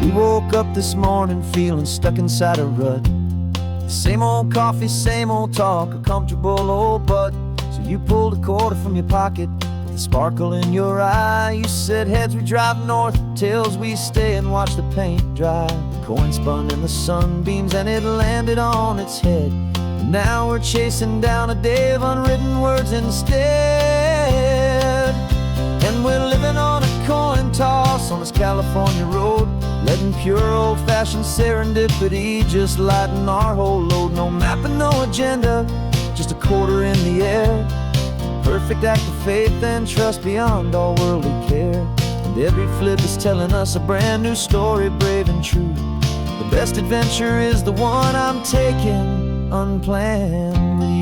We woke up this morning feeling stuck inside a rut. Same old coffee, same old talk, a comfortable old butt. So you pulled a quarter from your pocket with a sparkle in your eye. You said, heads we drive north, tails we stay and watch the paint dry. The coin spun in the sunbeams and it landed on its head. And now we're chasing down a day of unwritten words instead. And we're living on a coin toss on this California road, letting pure old-fashioned serendipity just lighten our whole load. No map and no agenda, just a quarter in the air. Perfect act of faith and trust beyond all worldly care. And every flip is telling us a brand new story, brave and true. The best adventure is the one I'm taking unplanned with you.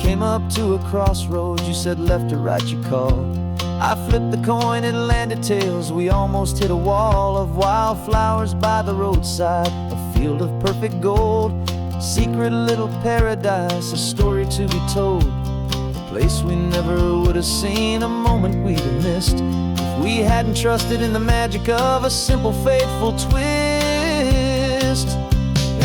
Came up to a crossroads, you said left or right you called. I flipped the coin, it landed tails. We almost hit a wall of wildflowers by the roadside, a field of perfect gold, secret little paradise, a story to be told, a place we never would have seen, a moment we'd have missed if we hadn't trusted in the magic of a simple faithful twist.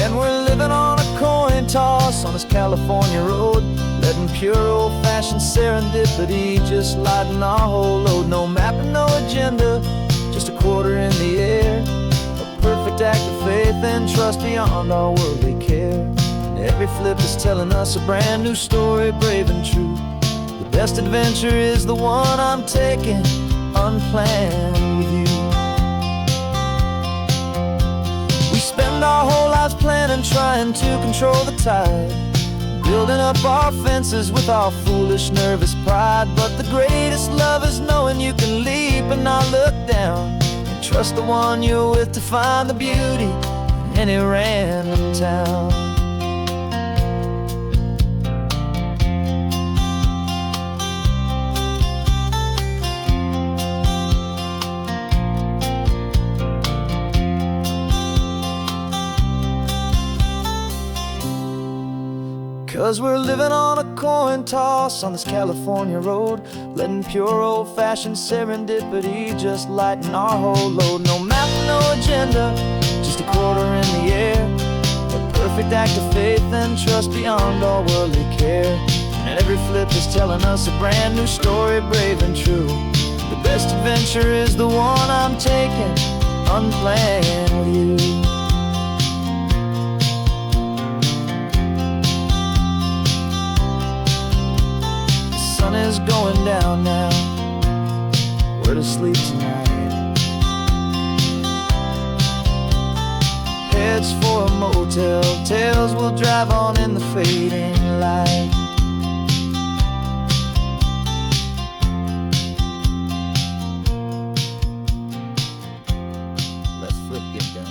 And we're living on a coin toss on this California road, letting pure old-fashioned serendipity just lighten our whole load. No map and no agenda, just a quarter in the air. A perfect act of faith and trust beyond our worldly care. And every flip is telling us a brand new story, brave and true. The best adventure is the one I'm taking unplanned with you. We spend our whole lives planning, trying to control the tide, building up our fences with our foolish, nervous pride. But the greatest love is knowing you can leap and not look down, and trust the one you're with to find the beauty in any random town. Cause we're living on a coin toss on this California road, letting pure old-fashioned serendipity just lighten our whole load. No map, no agenda, just a quarter in the air. A perfect act of faith and trust beyond all worldly care. And every flip is telling us a brand new story, brave and true. The best adventure is the one I'm taking unplanned with you. Sun is going down now, we're to sleep tonight. Heads for a motel, tails will drive on in the fading light. Let's flip get down.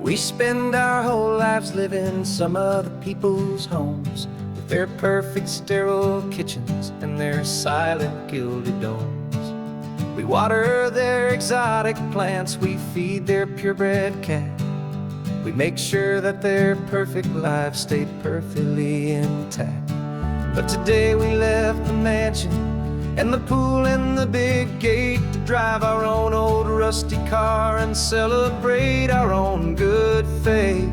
We spend our whole lives living some other people's homes, with their perfect sterile kitchens and their silent gilded domes. We water their exotic plants, we feed their purebred cat. We make sure that their perfect lives stay perfectly intact. But today we left the mansion and the pool and the big gate to drive our own old rusty car and celebrate our own good faith.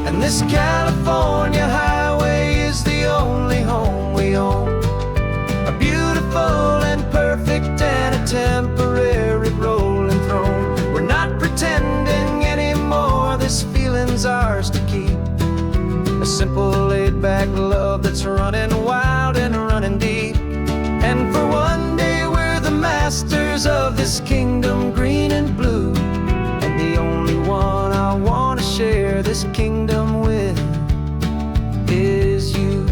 And this California highway is the only home we own, a beautiful and perfect and a temporary rolling throne. We're not pretending anymore, this feeling's ours to keep, a simple laid-back love that's running wild and running deep. And for one day we're the masters of this kingdom green and blue, and the only one I want to share this kingdom with is you.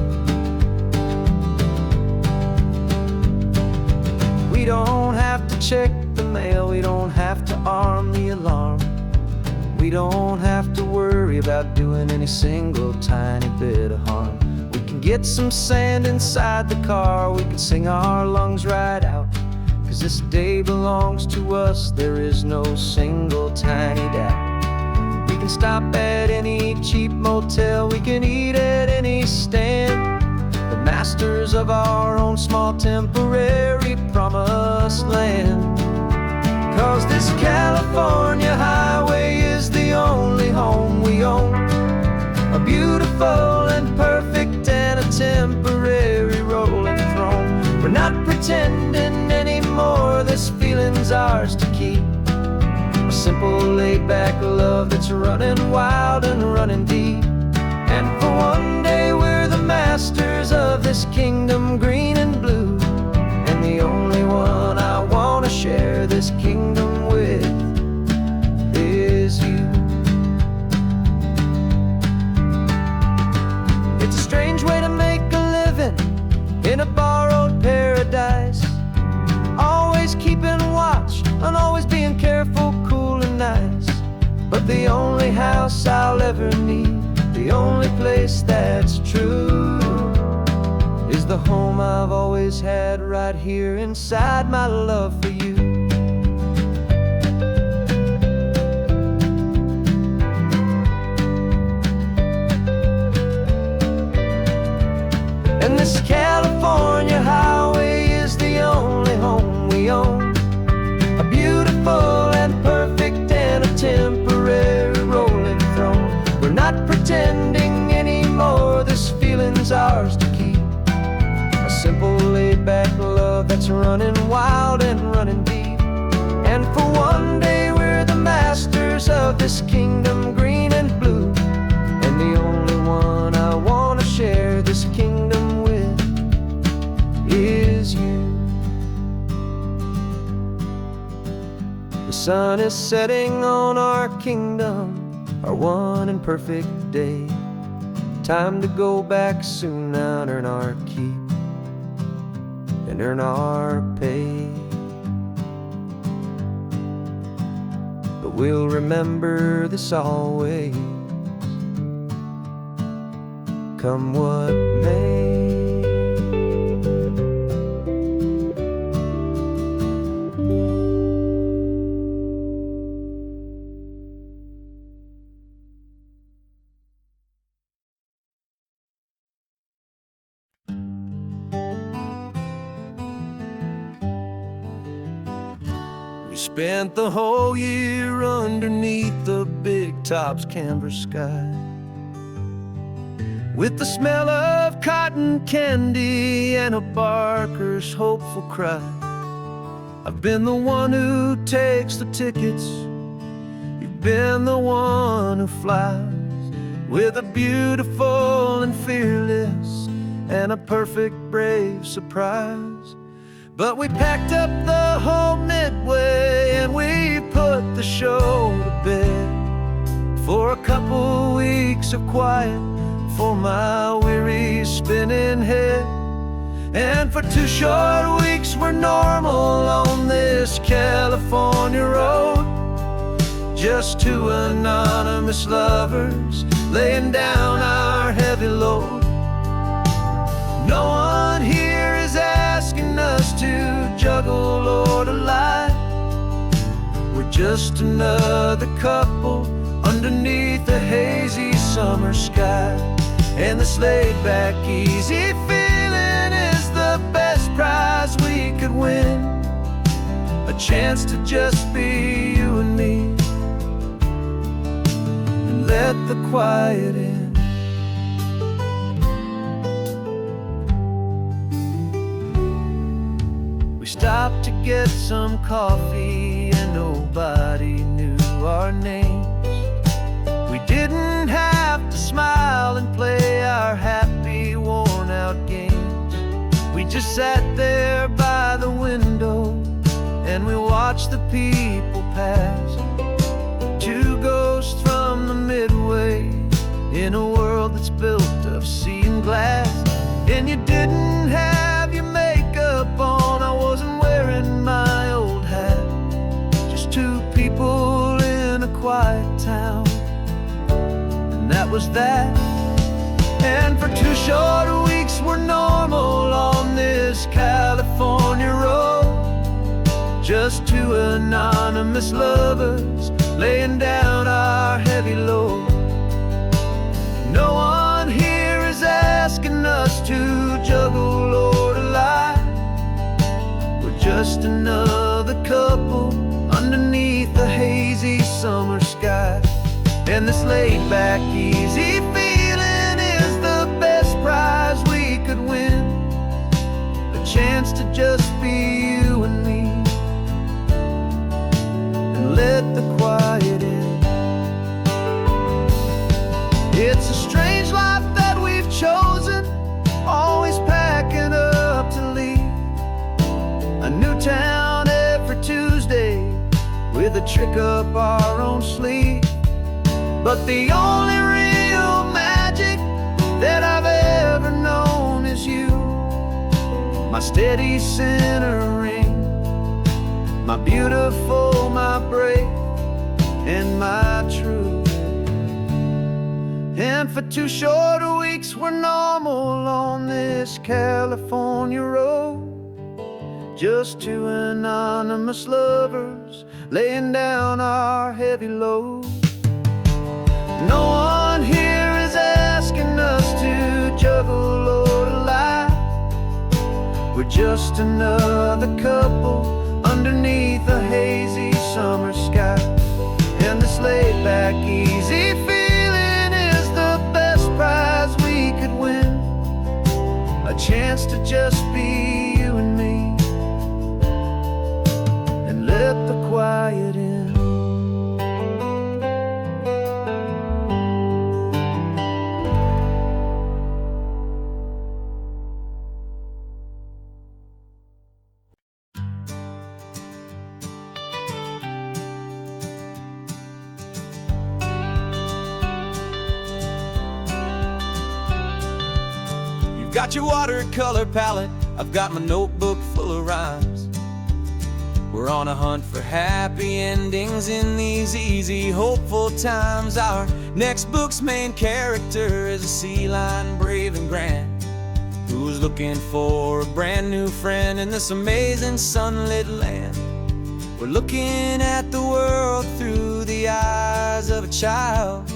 We don't have to check the mail, we don't have to arm the alarm, we don't have to worry about doing any single tiny bit of harm. We can get some sand inside the car, we can sing our lungs right out. 'Cause this day belongs to us, there is no single tiny doubt. We can stop at any cheap motel, we can eat at any stand, the masters of our own small temporary promised land. 'Cause this California highway is the only home we own, a beautiful and perfect and a temporary rolling throne. We're not pretending anymore, this feeling's ours to keep, a simple laid-back love that's running wild and running deep. And for one day we're the masters of this kingdom green and blue, and the only one I want to share this kingdom with is you. It's a strange way to make a living in a borrowed paradise, always keeping watch and always being careful, cool and nice. But the only house I'll ever need, the only place that's true, is the home I've always had right here inside my love for you. And this California highway is the only home we own, a beautiful and perfect and a temporary rolling throne. We're not pretending anymore, this feeling's ours to keep, a simple laid-back love that's running wild and running deep. And for one day we're the masters of this kingdom green and blue, and the only one I want to share this kingdom with is you. The sun is setting on our kingdom, our one and perfect day. Time to go back soon now and earn our keep and earn our pay. But we'll remember this always, come what may. We spent the whole year underneath the big top's canvas sky, with the smell of cotton candy and a barker's hopeful cry. I've been the one who takes the tickets, you've been the one who flies, with a beautiful and fearless and a perfect brave surprise. But we packed up the whole Midway and we put the show to bed, for a couple weeks of quiet for my weary spinning head. And for 2 short weeks we're normal on this California road, just 2 anonymous lovers laying down our heavy load. No one here is asking us to juggle or to lie, we're just another couple underneath a hazy summer sky. And this laid-back, easy feeling is the best prize we could win, a chance to just be you and me, and let the quiet in. We stopped to get some coffee and nobody knew our names. We didn't have to smile and play our happy, worn-out games. We just sat there by the window and we watched the people pass, 2 ghosts from the Midway in a world that's built of sea and glass. And you didn't have your makeup on, I wasn't wearing my old hat, just 2 people in a quiet town, and that was that. And for 2 short weeks were normal on this California road. Just two anonymous lovers laying down our heavy load. No one here is asking us to juggle or to lie. We're just another couple underneath the hazy summer sky. And this laid-back, easy feeling is the best prize we could win. A chance to just be you and me, and let the quiet in. It's a strange life that we've chosen, always packing up to leave. A new town every Tuesday, with a trick up our own sleeve. But the only real magic that I've ever known is you, my steady centering, my beautiful, my brave, and my true. And for 2 short weeks we're normal on this California road. Just two anonymous lovers laying down our heavy load. No one here is asking us to juggle or to lie. We're just another couple underneath a hazy summer sky. And this laid-back, easy feeling is the best prize we could win. A chance to just be you and me, and let the quiet in. Got your watercolor palette, I've got my notebook full of rhymes. We're on a hunt for happy endings in these easy, hopeful times. Our next book's main character is a sea lion, brave and grand, who's looking for a brand new friend in this amazing sunlit land. We're looking at the world through the eyes of a child,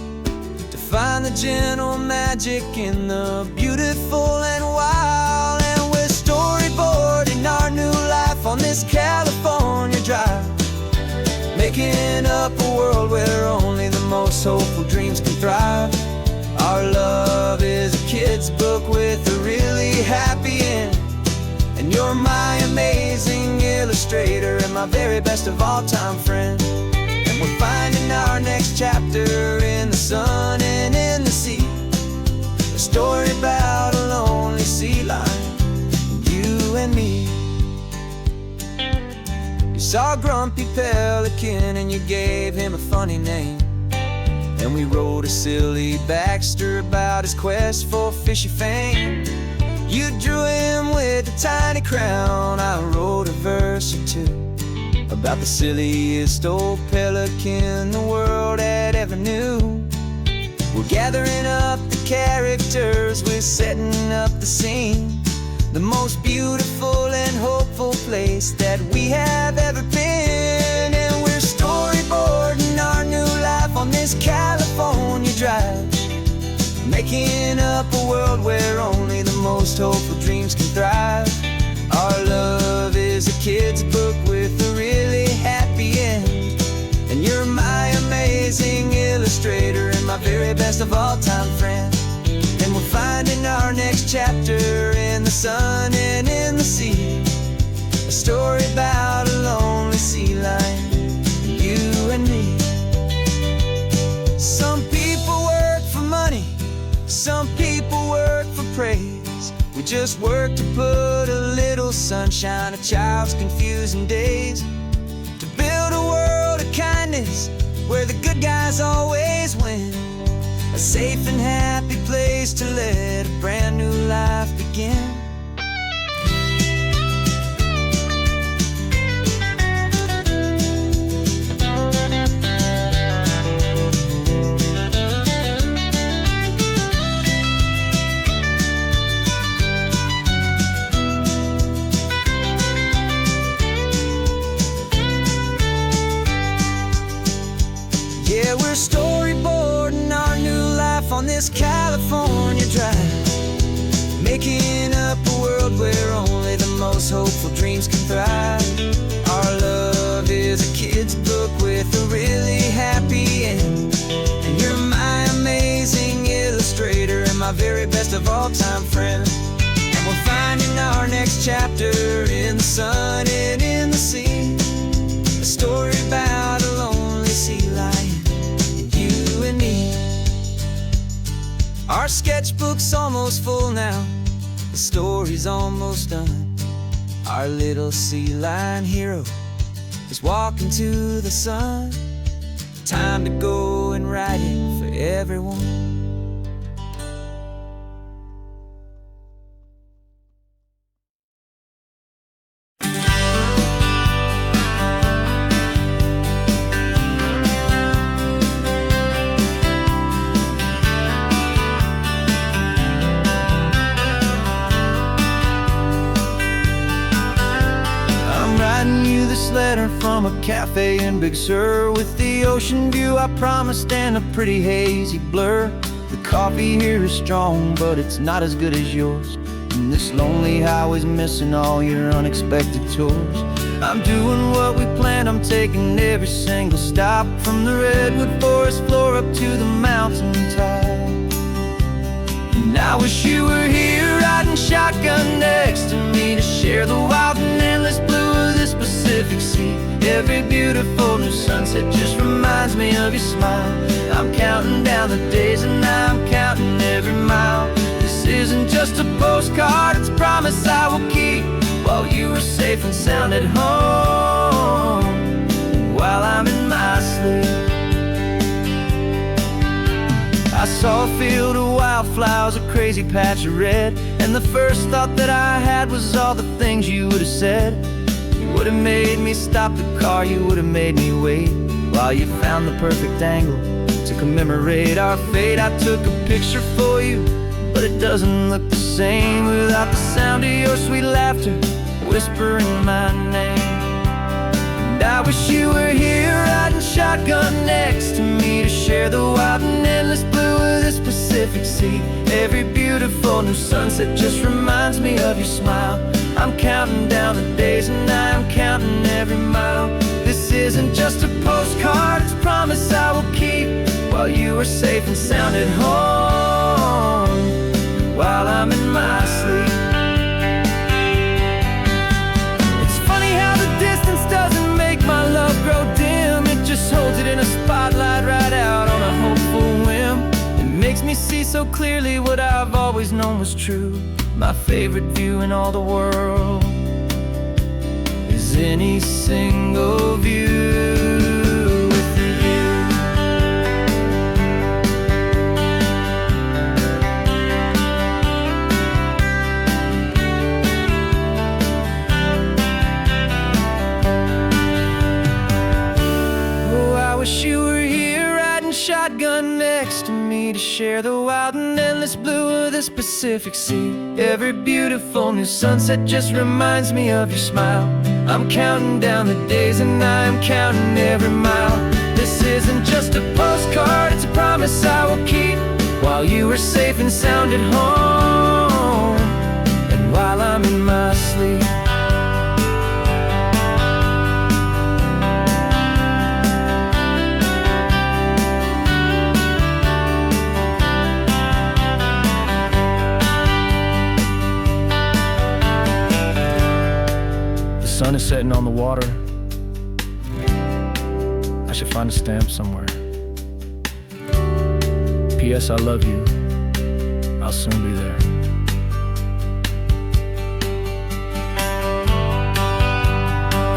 find the gentle magic in the beautiful and wild. And we're storyboarding our new life on this California drive, making up a world where only the most hopeful dreams can thrive. Our love is a kid's book with a really happy end, and you're my amazing illustrator and my very best of all-time friend. We're finding our next chapter in the sun and in the sea, a story about a lonely sea lion, you and me. You saw a grumpy pelican and you gave him a funny name, and we wrote a silly Baxter about his quest for fishy fame. You drew him with a tiny crown, I wrote a verse or two about the silliest old pelican the world had ever knew. We're gathering up the characters, we're setting up the scene, the most beautiful and hopeful place that we have ever been. And we're storyboarding our new life on this California drive, making up a world where only the most hopeful dreams can thrive. Our love is a kid's book with a really happy end, and you're my amazing illustrator and my very best of all-time friend. And we're finding our next chapter in the sun and in the sea, a story about a lonely sea lion, you and me. Some people work for money, some people work for praise. We just work to put a little sunshine in a child's confusing days, to build a world of kindness where the good guys always win, a safe and happy place to let a brand new life begin. this California drive, making up a world where only the most hopeful dreams can thrive. Our love is a kid's book with a really happy end, and you're my amazing illustrator and my very best of all-time friend. And we're finding our next chapter in the sun and in the sea, a story about a lonely sea lion and you and me. Our sketchbook's almost full now, the story's almost done. Our little sea lion hero is walking to the sun. Time to go and write it for everyone. Letter from a cafe in Big Sur, with the ocean view I promised and a pretty hazy blur. The coffee here is strong, but it's not as good as yours, and this lonely highway's missing all your unexpected tours. I'm doing what we planned, I'm taking every single stop, from the redwood forest floor up to the mountain top. And I wish you were here riding shotgun next to me, to share the wild and endless blue of this Pacific Sea. Every beautiful new sunset just reminds me of your smile. I'm counting down the days and I'm counting every mile. This isn't just a postcard, it's a promise I will keep, while you are safe and sound at home, while I'm in my sleep. I saw a field of wildflowers, a crazy patch of red, and the first thought that I had was all the things you would have said. You would have made me stop the car, you would have made me wait, while you found the perfect angle to commemorate our fate. I took a picture for you, but it doesn't look the same without the sound of your sweet laughter whispering my name. And I wish you were here riding shotgun next to me, to share the wild and endless blue of this Pacific Sea. Every beautiful new sunset just reminds me of your smile. I'm counting down the days and I'm counting every mile. This isn't just a postcard, it's a promise I will keep, while you are safe and sound at home, while I'm in my sleep. It's funny how the distance doesn't make my love grow dim, it just holds it in a spotlight right out on a hopeful whim. It makes me see so clearly what I've always known was true. My favorite view in all the world is any single view with you. Oh, I wish you were here riding shotgun next to me, to share the wild and endless blue of this Pacific Sea. Every beautiful new sunset just reminds me of your smile. I'm counting down the days and I'm counting every mile. This isn't just a postcard, it's a promise I will keep, while you are safe and sound at home, and while I'm in my sleep. The sun is setting on the water. I should find a stamp somewhere. P.S. I love you. I'll soon be there.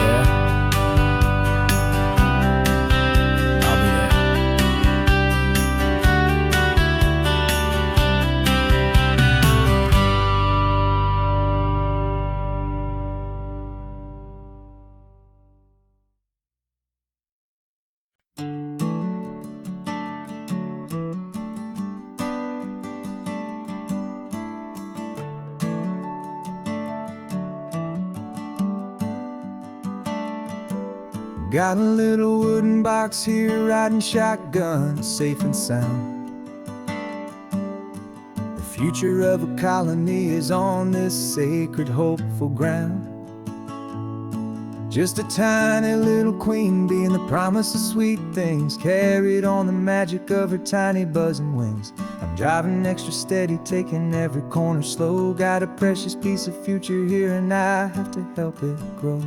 Yeah? I'll be there. Got a little wooden box here, riding shotgun, safe and sound. future of a colony is on this sacred, hopeful ground. Just a tiny little queen bee and the promise of sweet things, carried on the magic of her tiny buzzing wings. I'm driving extra steady, taking every corner slow. Got a precious piece of future here and I have to help it grow.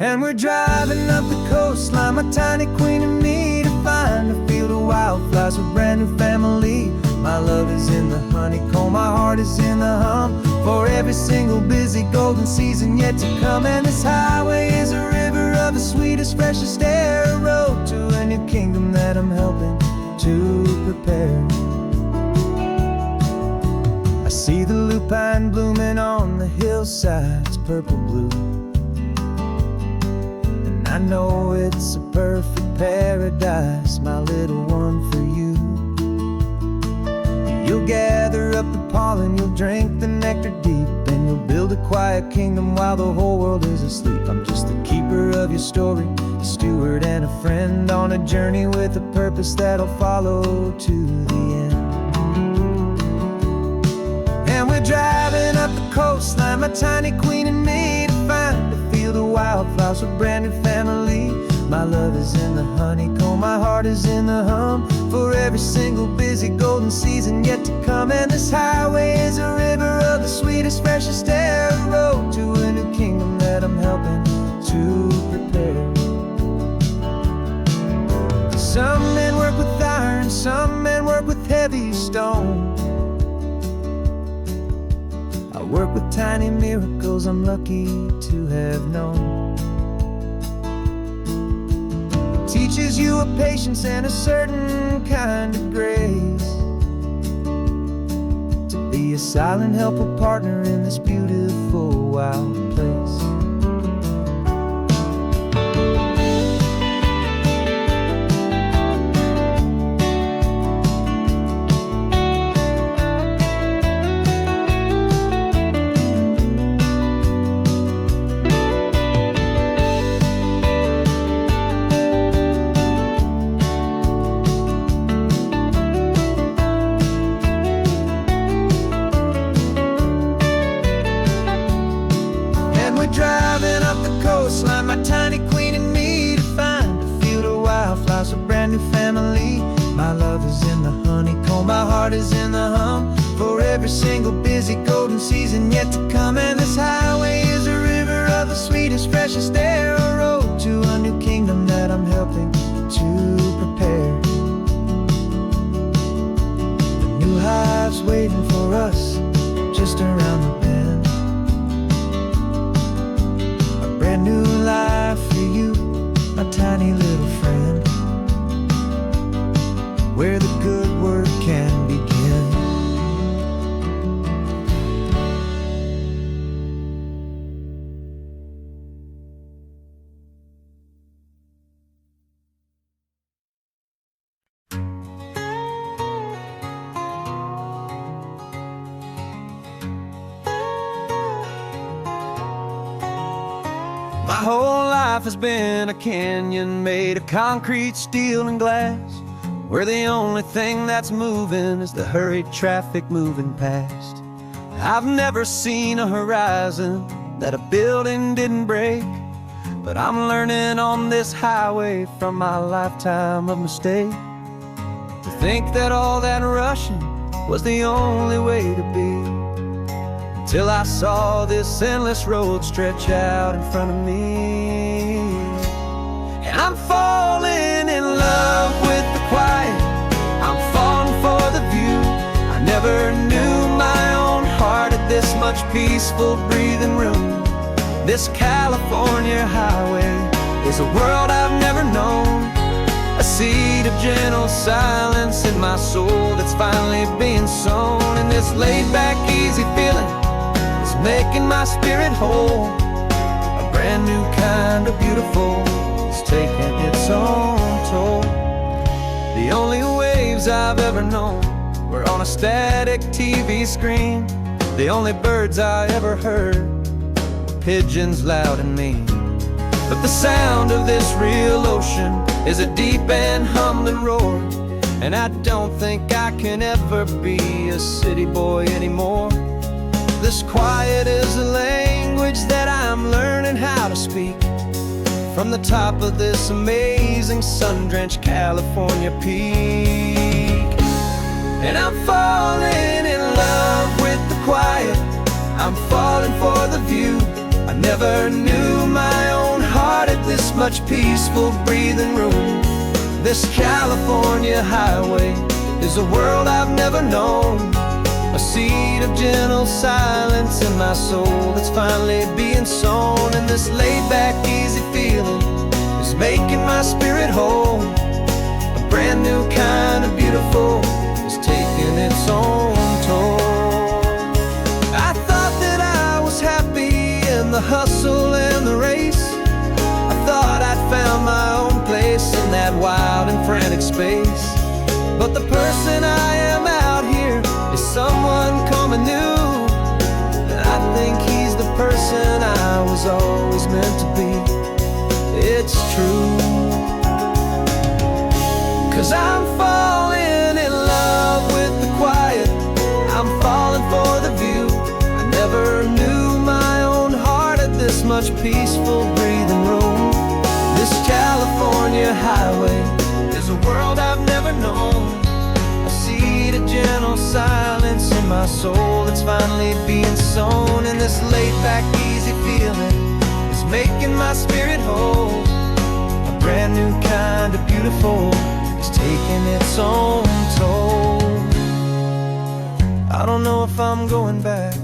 And we're driving up the coastline, my tiny queen and me, to find a field of wildflowers with a brand new family. My love is in the honeycomb, my heart is in the hum, for every single busy golden season yet to come. And this highway is a river of the sweetest, freshest air, a road to a new kingdom that I'm helping to prepare. I see the lupine blooming on the hillsides, purple blue, and I know it's a perfect paradise, my little one, for you. You'll gather up the pollen, you'll drink the nectar deep, and you'll build a quiet kingdom while the whole world is asleep. I'm just the keeper of your story, a steward and a friend, on a journey with a purpose that'll follow to the end. And we're driving up the coastline, my tiny queen and me, to find a field of wildflowers with a brand new family. My love is in the honeycomb, my heart is in the hum, for every single busy golden season yet to come. And this highway is a river of the sweetest, freshest air, a road to a new kingdom that I'm helping to prepare. Some men work with iron, some men work with heavy stone. I work with tiny miracles I'm lucky to have known. Teaches you a patience and a certain kind of grace, to be a silent, helpful partner in this beautiful, wild place. Driving up the coastline, my tiny queen and me, to find a field of wildflowers, a brand new family. My love is in the honeycomb, my heart is in the hum, for every single busy golden season yet to come. And this highway is a river of the sweetest, freshest air, a road to a new kingdom that I'm helping to prepare. The new hive's waiting for us just around the bend. Brand new life for you, my tiny little friend, where the good work can begin. My whole life has been a canyon made of concrete, steel, and glass, where the only thing that's moving is the hurried traffic moving past. I've never seen a horizon that a building didn't break, but I'm learning on this highway from my lifetime of mistake, to think that all that rushing was the only way to be. Till I saw this endless road stretch out in front of me. And I'm falling in love with the quiet, I'm falling for the view. I never knew my own heart had this much peaceful breathing room. This California highway is a world I've never known, a seed of gentle silence in my soul that's finally being sown. And this laid-back, easy feeling making my spirit whole, a brand new kind of beautiful is taking its own toll. The only waves I've ever known were on a static TV screen. The only birds I ever heard were pigeons loud and mean. But the sound of this real ocean is a deep and humbling roar, and I don't think I can ever be a city boy anymore. This quiet is a language that I'm learning how to speak from the top of this amazing sun-drenched California peak. And I'm falling in love with the quiet, I'm falling for the view. I never knew my own heart had this much peaceful breathing room. This California highway is a world I've never known, a seed of gentle silence in my soul that's finally being sown. And this laid-back, easy feeling is making my spirit whole. A brand new kind of beautiful is taking its own toll. I thought that I was happy in the hustle and the race. I thought I'd found my own place in that wild and frantic space. But the person I am out here is someone coming new, and I think he's the person I was always meant to be. It's true, 'cause I'm falling in love with the quiet, I'm falling for the view. I never knew my own heart had this much peaceful breathing room. This California highway is a world I've never known, a seed of gentle silence in my soul that's finally being sown. And this laid-back, easy feeling is making my spirit whole. A brand new kind of beautiful is taking its own toll. I don't know if I'm going back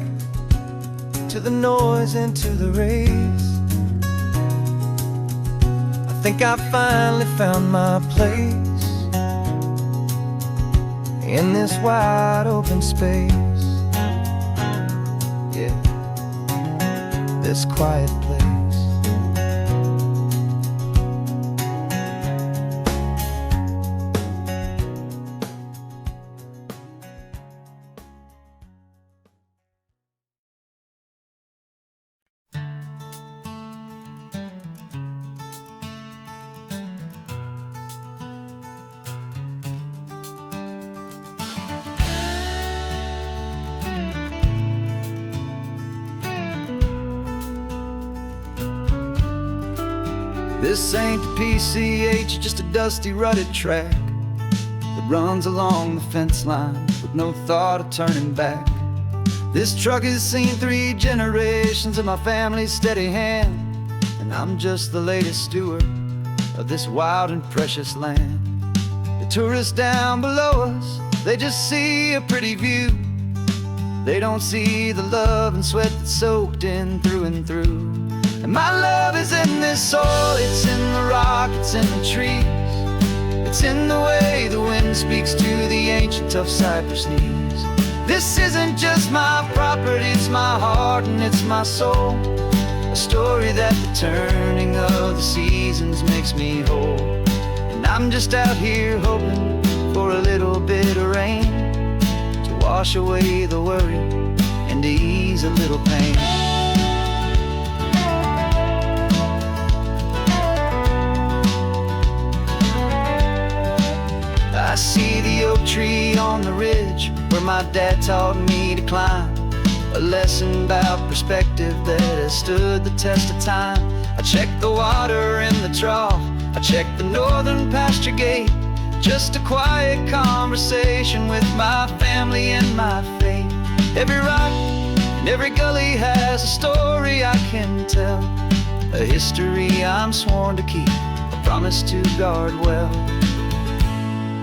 to the noise and to the race. I think I finally found my place in this wide open space. Yeah, this quiet place. This ain't the PCH, just a dusty, rutted track that runs along the fence line with no thought of turning back. This truck has seen 3 generations of my family's steady hand, and I'm just the latest steward of this wild and precious land. The tourists down below us, they just see a pretty view. They don't see the love and sweat that's soaked in through and through. And my love is in this soil, it's in the rock, it's in the trees. It's in the way the wind speaks to the ancient tough cypress knees. This isn't just my property, it's my heart and it's my soul. A story that the turning of the seasons makes me whole. And I'm just out here hoping for a little bit of rain to wash away the worry and to ease a little pain. I see the oak tree on the ridge where my dad taught me to climb, a lesson about perspective that has stood the test of time. I check the water in the trough, I check the northern pasture gate, just a quiet conversation with my family and my faith. Every rock and every gully has a story I can tell, a history I'm sworn to keep, a promise to guard well.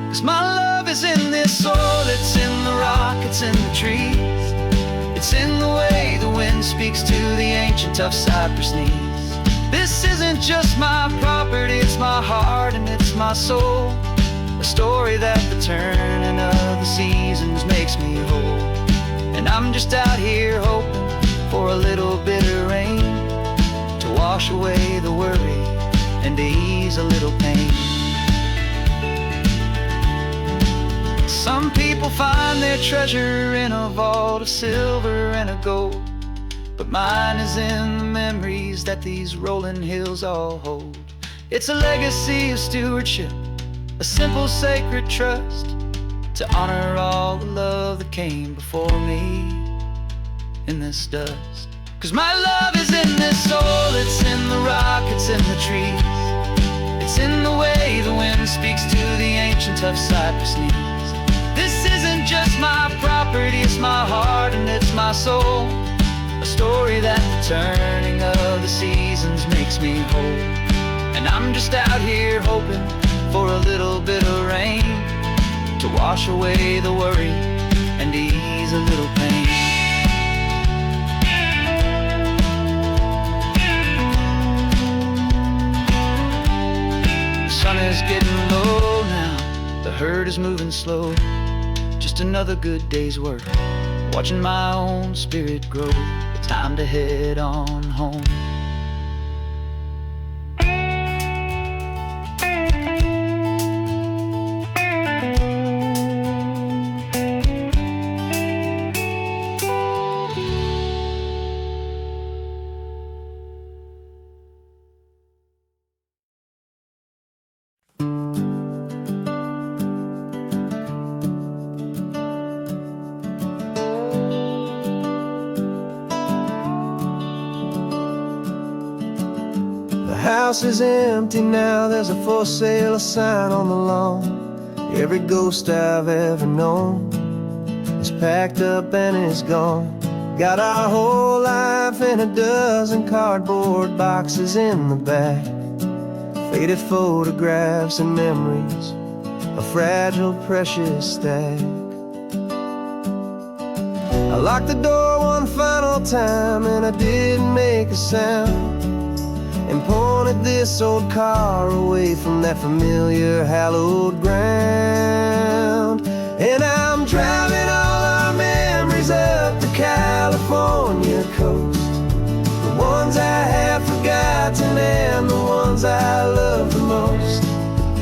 'Cause my love is in this soil, it's in the rock, it's in the trees. It's in the way the wind speaks to the ancient tough cypress knees. This isn't just my property, it's my heart and it's my soul. A story that the turning of the seasons makes me whole. And I'm just out here hoping for a little bit of rain to wash away the worry and to ease a little pain. Some people find their treasure in a vault of silver and of gold, but mine is in the memories that these rolling hills all hold. It's a legacy of stewardship, a simple sacred trust to honor all the love that came before me in this dust. 'Cause my love is in this soul, it's in the rock, it's in the trees, it's in the way the wind speaks to the ancient tough cypress knees. This isn't just my property, it's my heart and it's my soul, a story that the turning of the seasons makes me whole. And I'm just out here hoping for a little bit of rain to wash away the worry and ease a little pain. The sun is getting low now, the herd is moving slow, just another good day's work, watching my own spirit grow. Time to head on home. The house is empty now, there's a for sale sign on the lawn. Every ghost I've ever known is packed up and is gone. Got our whole life in a dozen cardboard boxes in the back, faded photographs and memories, a fragile, precious stack. I locked the door one final time and I didn't make a sound, and pointed this old car away from that familiar hallowed ground. And I'm driving all our memories up the California coast, the ones I have forgotten and the ones I love the most.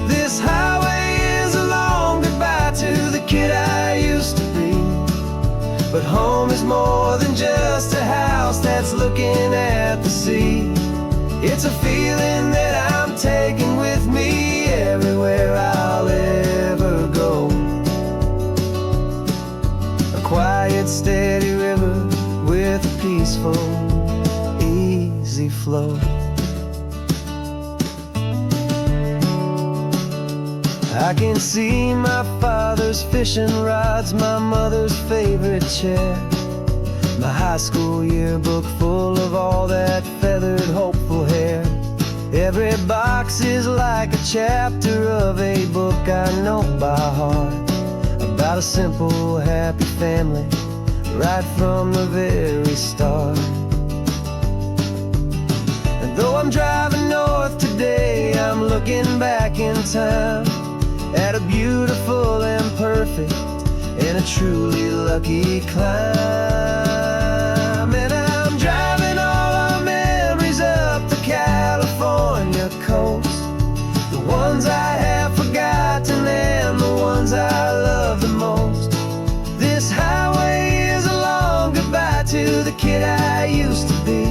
This highway is a long goodbye to the kid I used to be, but home is more than just a house that's looking at the sea. It's a feeling that I'm taking with me everywhere I'll ever go. A quiet, steady river with a peaceful, easy flow. I can see my father's fishing rods, my mother's favorite chair, my high school yearbook full of all that feathered, hopeful hair. Every box is like a chapter of a book I know by heart, about a simple, happy family right from the very start. And though I'm driving north today, I'm looking back in time at a beautiful and perfect and a truly lucky climb. And I'm driving all our memories up the California coast, the ones I have forgotten and the ones I love the most. This highway is a long goodbye to the kid I used to be,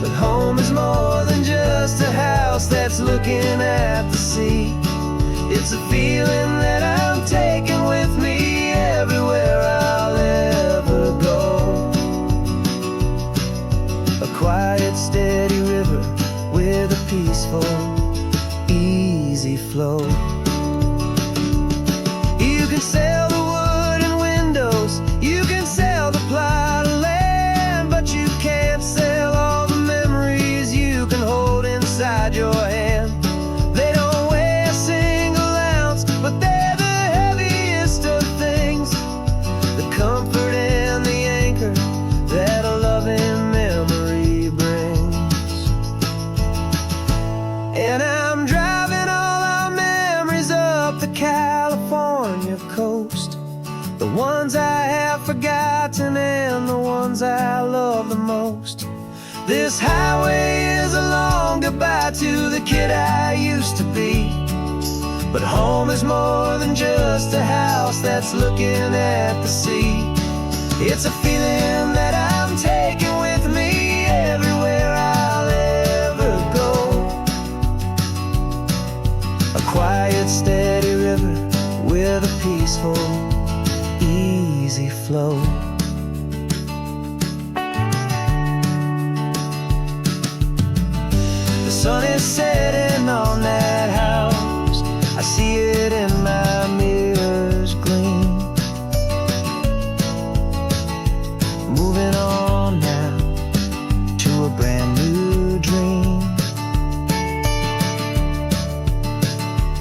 but home is more than just a house that's looking at the sea. It's a feeling that I'm taking with me everywhere I'll ever go. A quiet, steady river with a peaceful, easy flow. You can sell the wood and windows, you can sell the plot of land, but you can't sell all the memories you can hold inside your hand. They don't weigh a single ounce, but they're the heaviest of things, the comfort and the anchor that a loving memory brings. And I'm driving all our memories up the California coast, the ones I have forgotten and the ones I love the most. This highway is a long goodbye to the kid I used to be, but home is more than just a house that's looking at the sea. It's a feeling that I'm taking with me everywhere I'll ever go. A quiet, flow. The sun is setting on that house. I see it in my mirror's gleam. Moving on now to a brand new dream.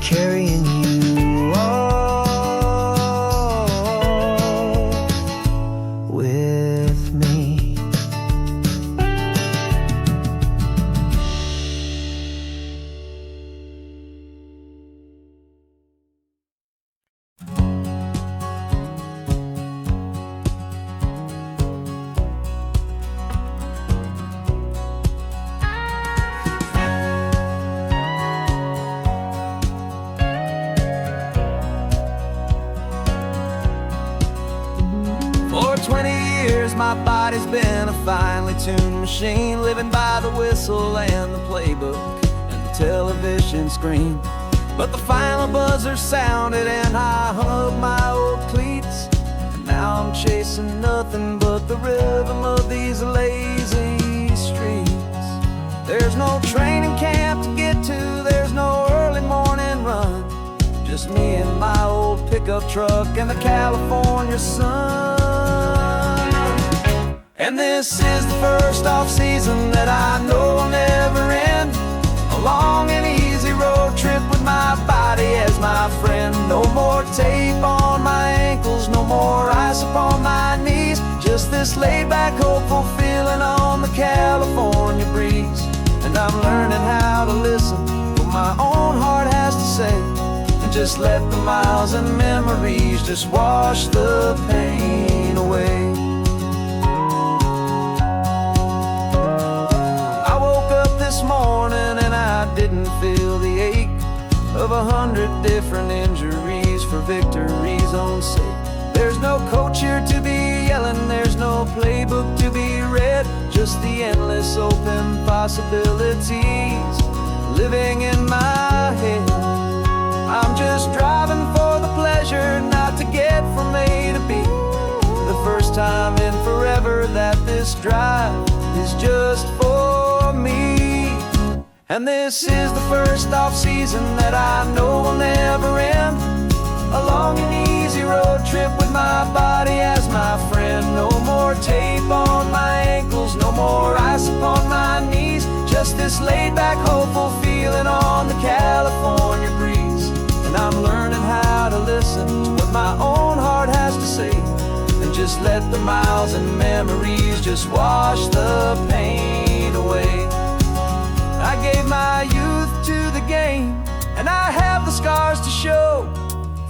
Carrying you all with me. For 20 years my body's been a finely tuned machine, living by the whistle and the playbook and the television screen. But the final buzzer sounded and I hung up my old cleats, and now I'm chasing nothing but the rhythm of these lazy streets. There's no training camp to get to, there's no early morning run, just me and my old pickup truck and the California sun. And this is the first off-season that I know will never end. A long and easy road trip with my body as my friend. No more tape on my ankles, no more ice upon my knees. Just this laid-back, hopeful feeling on the California breeze. And I'm learning how to listen what my own heart has to say, and just let the miles and memories just wash the pain away. This morning and I didn't feel the ache of 100 different injuries for victory's own sake. There's no coach here to be yelling, there's no playbook to be read, just the endless open possibilities living in my head. I'm just driving for the pleasure, not to get from A to B. The first time in forever that this drive is just for me. And this is the first off-season that I know will never end. A long and easy road trip with my body as my friend. No more tape on my ankles, no more ice upon my knees. Just this laid-back, hopeful feeling on the California breeze. And I'm learning how to listen to what my own heart has to say, and just let the miles and memories just wash the pain away. I gave my youth to the game, and I have the scars to show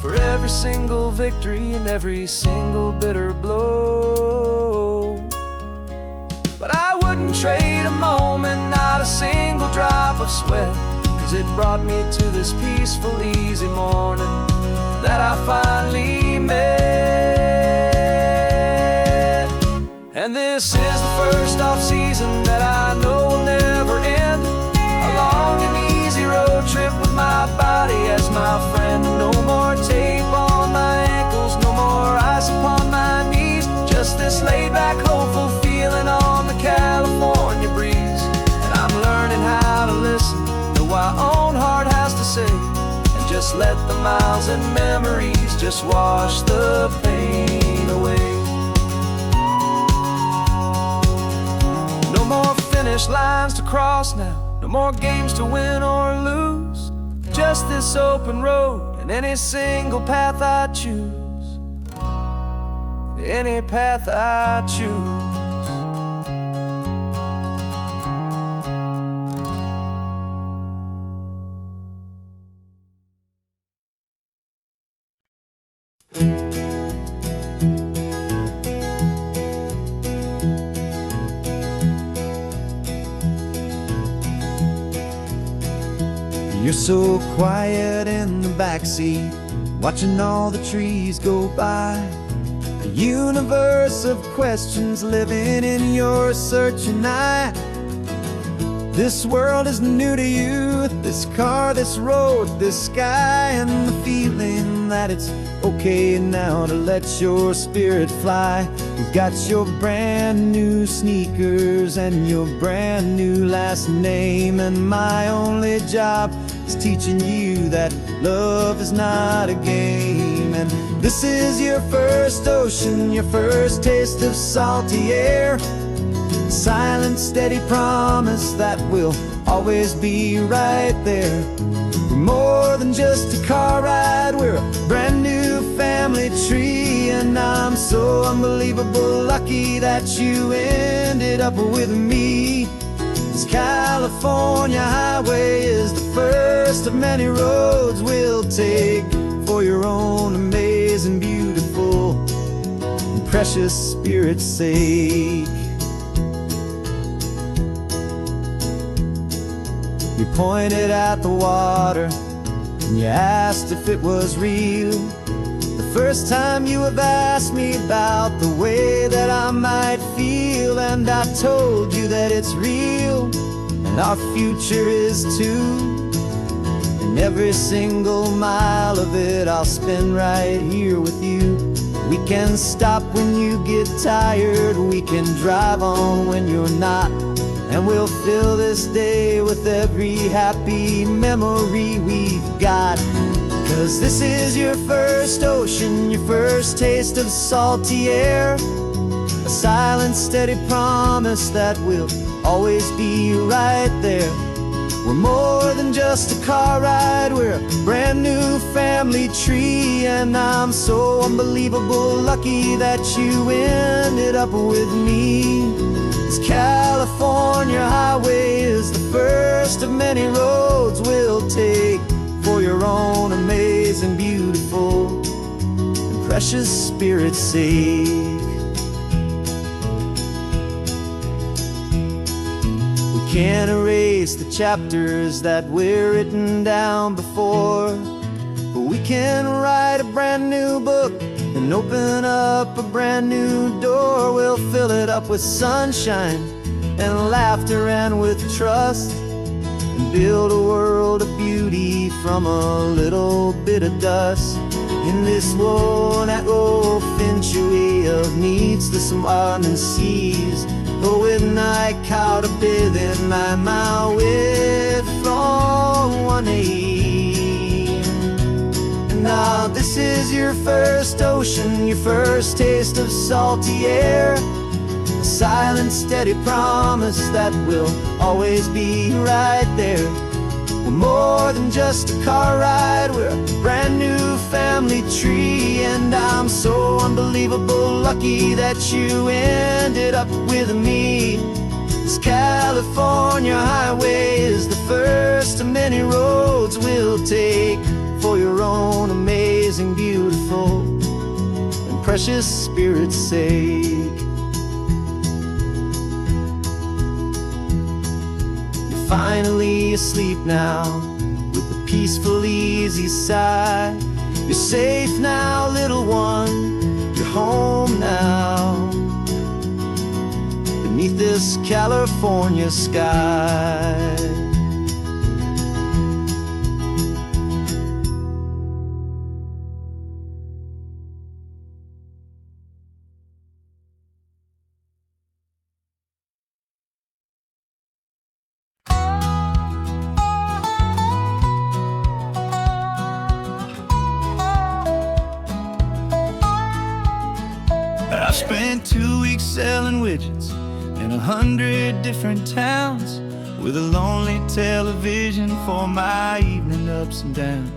for every single victory and every single bitter blow. But I wouldn't trade a moment, not a single drop of sweat, 'cause it brought me to this peaceful, easy morning that I finally met. And this is the first off-season that I know will never end. A long and easy road trip with my body as my friend. No more tape on my ankles, no more ice upon my knees. Just this laid-back, hopeful feeling on the California breeze. And I'm learning how to listen to what my own heart has to say, and just let the miles and memories just wash the pain away. No more finish lines to cross now, no more games to win or lose. Just this open road and any single path I choose. Any path I choose. You're so quiet in the backseat, watching all the trees go by. A universe of questions living in your searching eye. This world is new to you, this car, this road, this sky, and the feeling that it's okay now to let your spirit fly. You've got your brand new sneakers and your brand new last name, and my only job is teaching you that love is not a game. And this is your first ocean, your first taste of salty air, a silent, steady promise that we'll always be right there. We're more than just a car ride, we're a brand new family tree, and I'm so unbelievable lucky that you ended up with me. This California highway is the first of many roads we'll take for your own amazing, beautiful, and precious spirit's sake. You pointed at the water and you asked if it was real. The first time you have asked me about the way that I might feel, and I told you that it's real and our future is too. And every single mile of it I'll spend right here with you. We can stop when you get tired, we can drive on when you're not, and we'll fill this day with every happy memory we've got. 'Cause this is your first ocean, your first taste of salty air, a silent, steady promise that we'll always be right there. We're more than just a car ride, we're a brand new family tree, and I'm so unbelievable lucky that you ended up with me. This California highway is the first of many roads we'll take for your own amazing, beautiful, and precious spirit's sake. We can't erase the chapters that we're written down before, but we can write a brand new book and open up a brand new door. We'll fill it up with sunshine and laughter and with trust, and build a world of beauty from a little bit of dust. In this world that finchuí of needs the summerland seas, but with night caught a bit in my with from one aim. Now this is your first ocean, your first taste of salty air, a silent, steady promise that we'll always be right there. We're more than just a car ride, we're a brand new family tree, and I'm so unbelievable lucky that you ended up with me. This California highway is the first of many roads we'll take for your own amazing, beautiful, and precious spirit's sake. You're finally asleep now with a peaceful, easy sigh. You're safe now, little one, you're home now, beneath this California sky. I spent 2 weeks selling widgets in 100 different towns, with a lonely television for my evening ups and downs.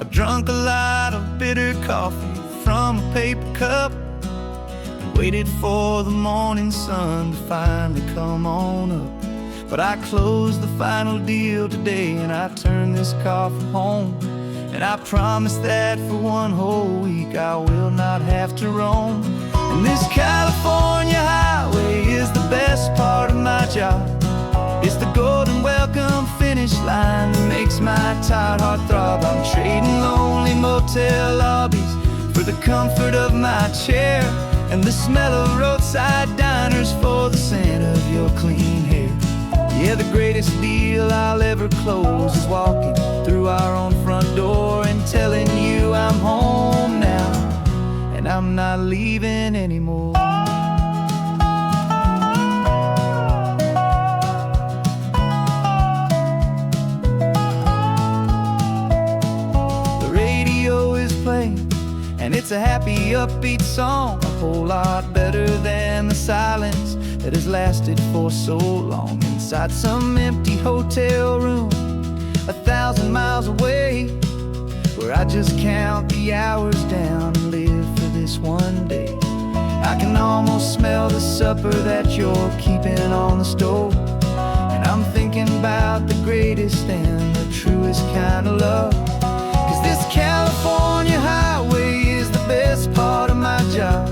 I drunk a lot of bitter coffee from a paper cup, and waited for the morning sun to finally come on up. But I closed the final deal today, and I turned this car from home, and I promise that for one whole week I will not have to roam. And this California highway is the best part of my job. It's the golden welcome finish line that makes my tired heart throb. I'm trading lonely motel lobbies for the comfort of my chair, and the smell of roadside diners for the scent of your clean hair. Yeah, the greatest deal I'll ever close is walking through our own front door and telling you I'm home now, and I'm not leaving anymore. The radio is playing, and it's a happy, upbeat song, a whole lot better than the silence that has lasted for so long inside some empty hotel room 1,000 miles away, where I just count the hours down and live for this one day. I can almost smell the supper that you're keeping on the stove, and I'm thinking about the greatest and the truest kind of love. 'Cause this California highway is the best part of my job.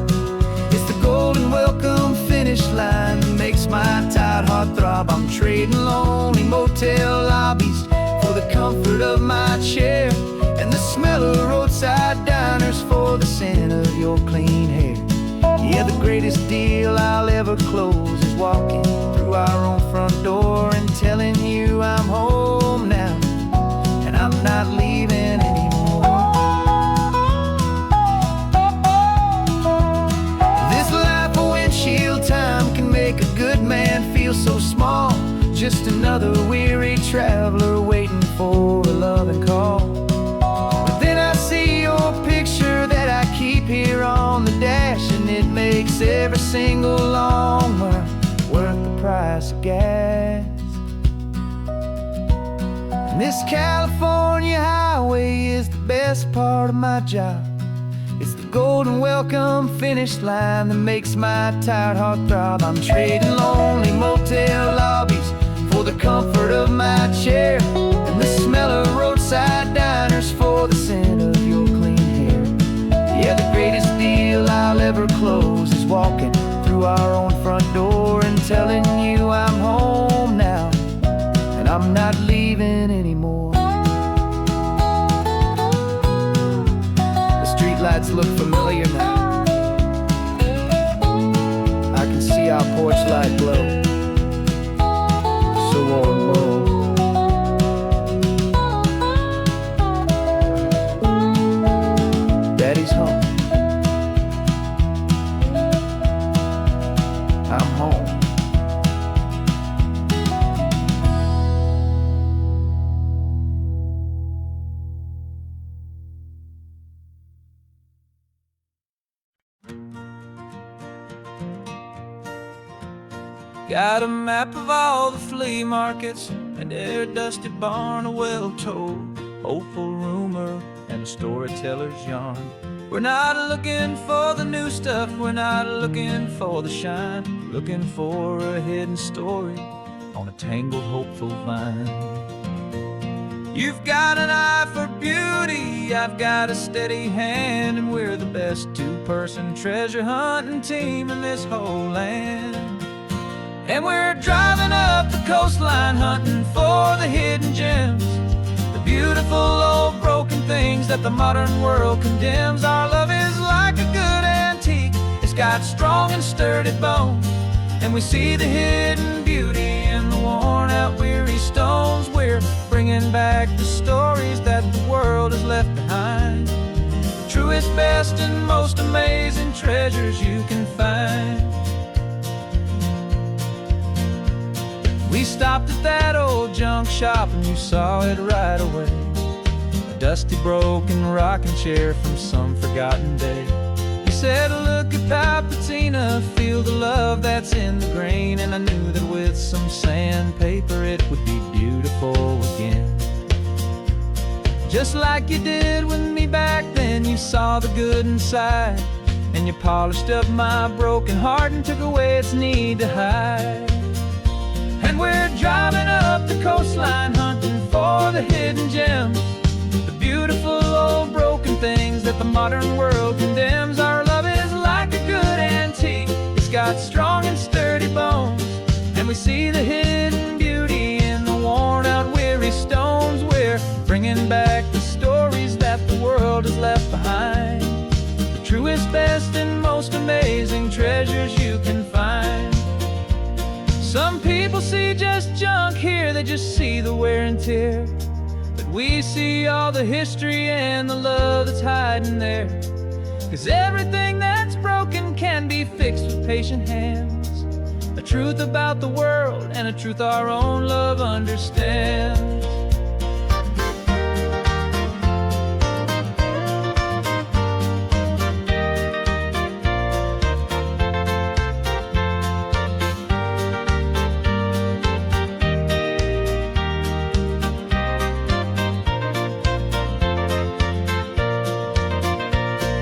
It's the golden welcome finish line that makes my tired heart throb. I'm trading lonely motel lobbies for the comfort of my chair, and the smell of roadside diners for the scent of your clean hair. Yeah, the greatest deal I'll ever close is walking through our own front door and telling you I'm home now, and I'm not leaving anymore. This life of windshield time can make a good man feel so small, just another weary traveler waiting for a loving call. But then I see your picture that I keep here on the dash, and it makes every single long mile worth the price of gas. And this California highway is the best part of my job. It's the golden welcome finish line that makes my tired heart throb. I'm trading lonely motel lobbies for the comfort of my chair, and the smell of roadside diners for the scent of your clean hair. Yeah, the greatest deal I'll ever close is walking through our own front door and telling you I'm home now, and I'm not leaving anymore. The streetlights look familiar now. I can see our porch light glow, so warm, oh. Daddy's home. I'm home. Got a map of all the flea markets and their dusty barn, a well-told, hopeful rumor, and a storyteller's yarn. We're not looking for the new stuff, we're not looking for the shine, looking for a hidden story on a tangled, hopeful vine. You've got an eye for beauty, I've got a steady hand, and we're the best two-person treasure hunting team in this whole land. And we're driving up the coastline hunting for the hidden gems, the beautiful old broken things that the modern world condemns. Our love is like a good antique, it's got strong and sturdy bones, and we see the hidden beauty in the worn out weary stones. We're bringing back the stories that the world has left behind, the truest, best, and most amazing treasures you can find. We stopped at that old junk shop and you saw it right away, a dusty, broken rocking chair from some forgotten day. You said, look at Papatina, feel the love that's in the grain, and I knew that with some sandpaper it would be beautiful again. Just like you did with me back then, you saw the good inside, and you polished up my broken heart and took away its need to hide. And we're driving up the coastline hunting for the hidden gems, the beautiful old broken things that the modern world condemns. Our love is like a good antique, it's got strong and sturdy bones, and we see the hidden beauty in the worn out weary stones. We're bringing back the stories that the world has left behind, the truest, best, and most amazing treasures you can find. Some people see just junk here, they just see the wear and tear. But we see all the history and the love that's hiding there. 'Cause everything that's broken can be fixed with patient hands. A truth about the world and a truth our own love understands.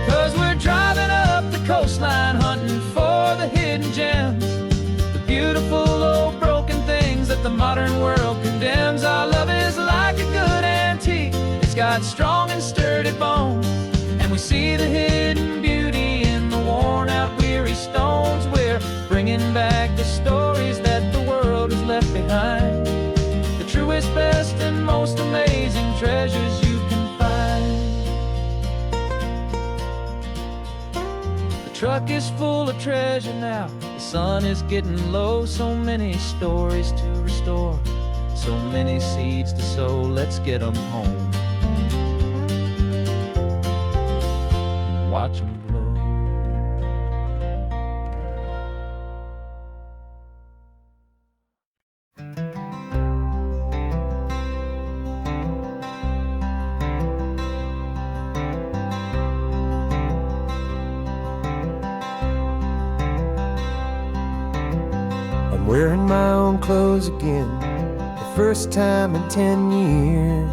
'Cause we're driving up the coastline, hunting for the hidden gems, the beautiful old broken things that the modern world condemns. Our love is like a good antique, it's got strong and sturdy bones, and we see the hidden beauty in the worn out weary stones. We're bringing back the stories that the world has left behind, the truest, best, and most amazing treasures you can find. The truck is full of treasure now, the sun is getting low. So many stories to restore, so many seeds to sow. Let's get them home, watch them blow. I'm wearing my own clothes again, the first time in 10 years.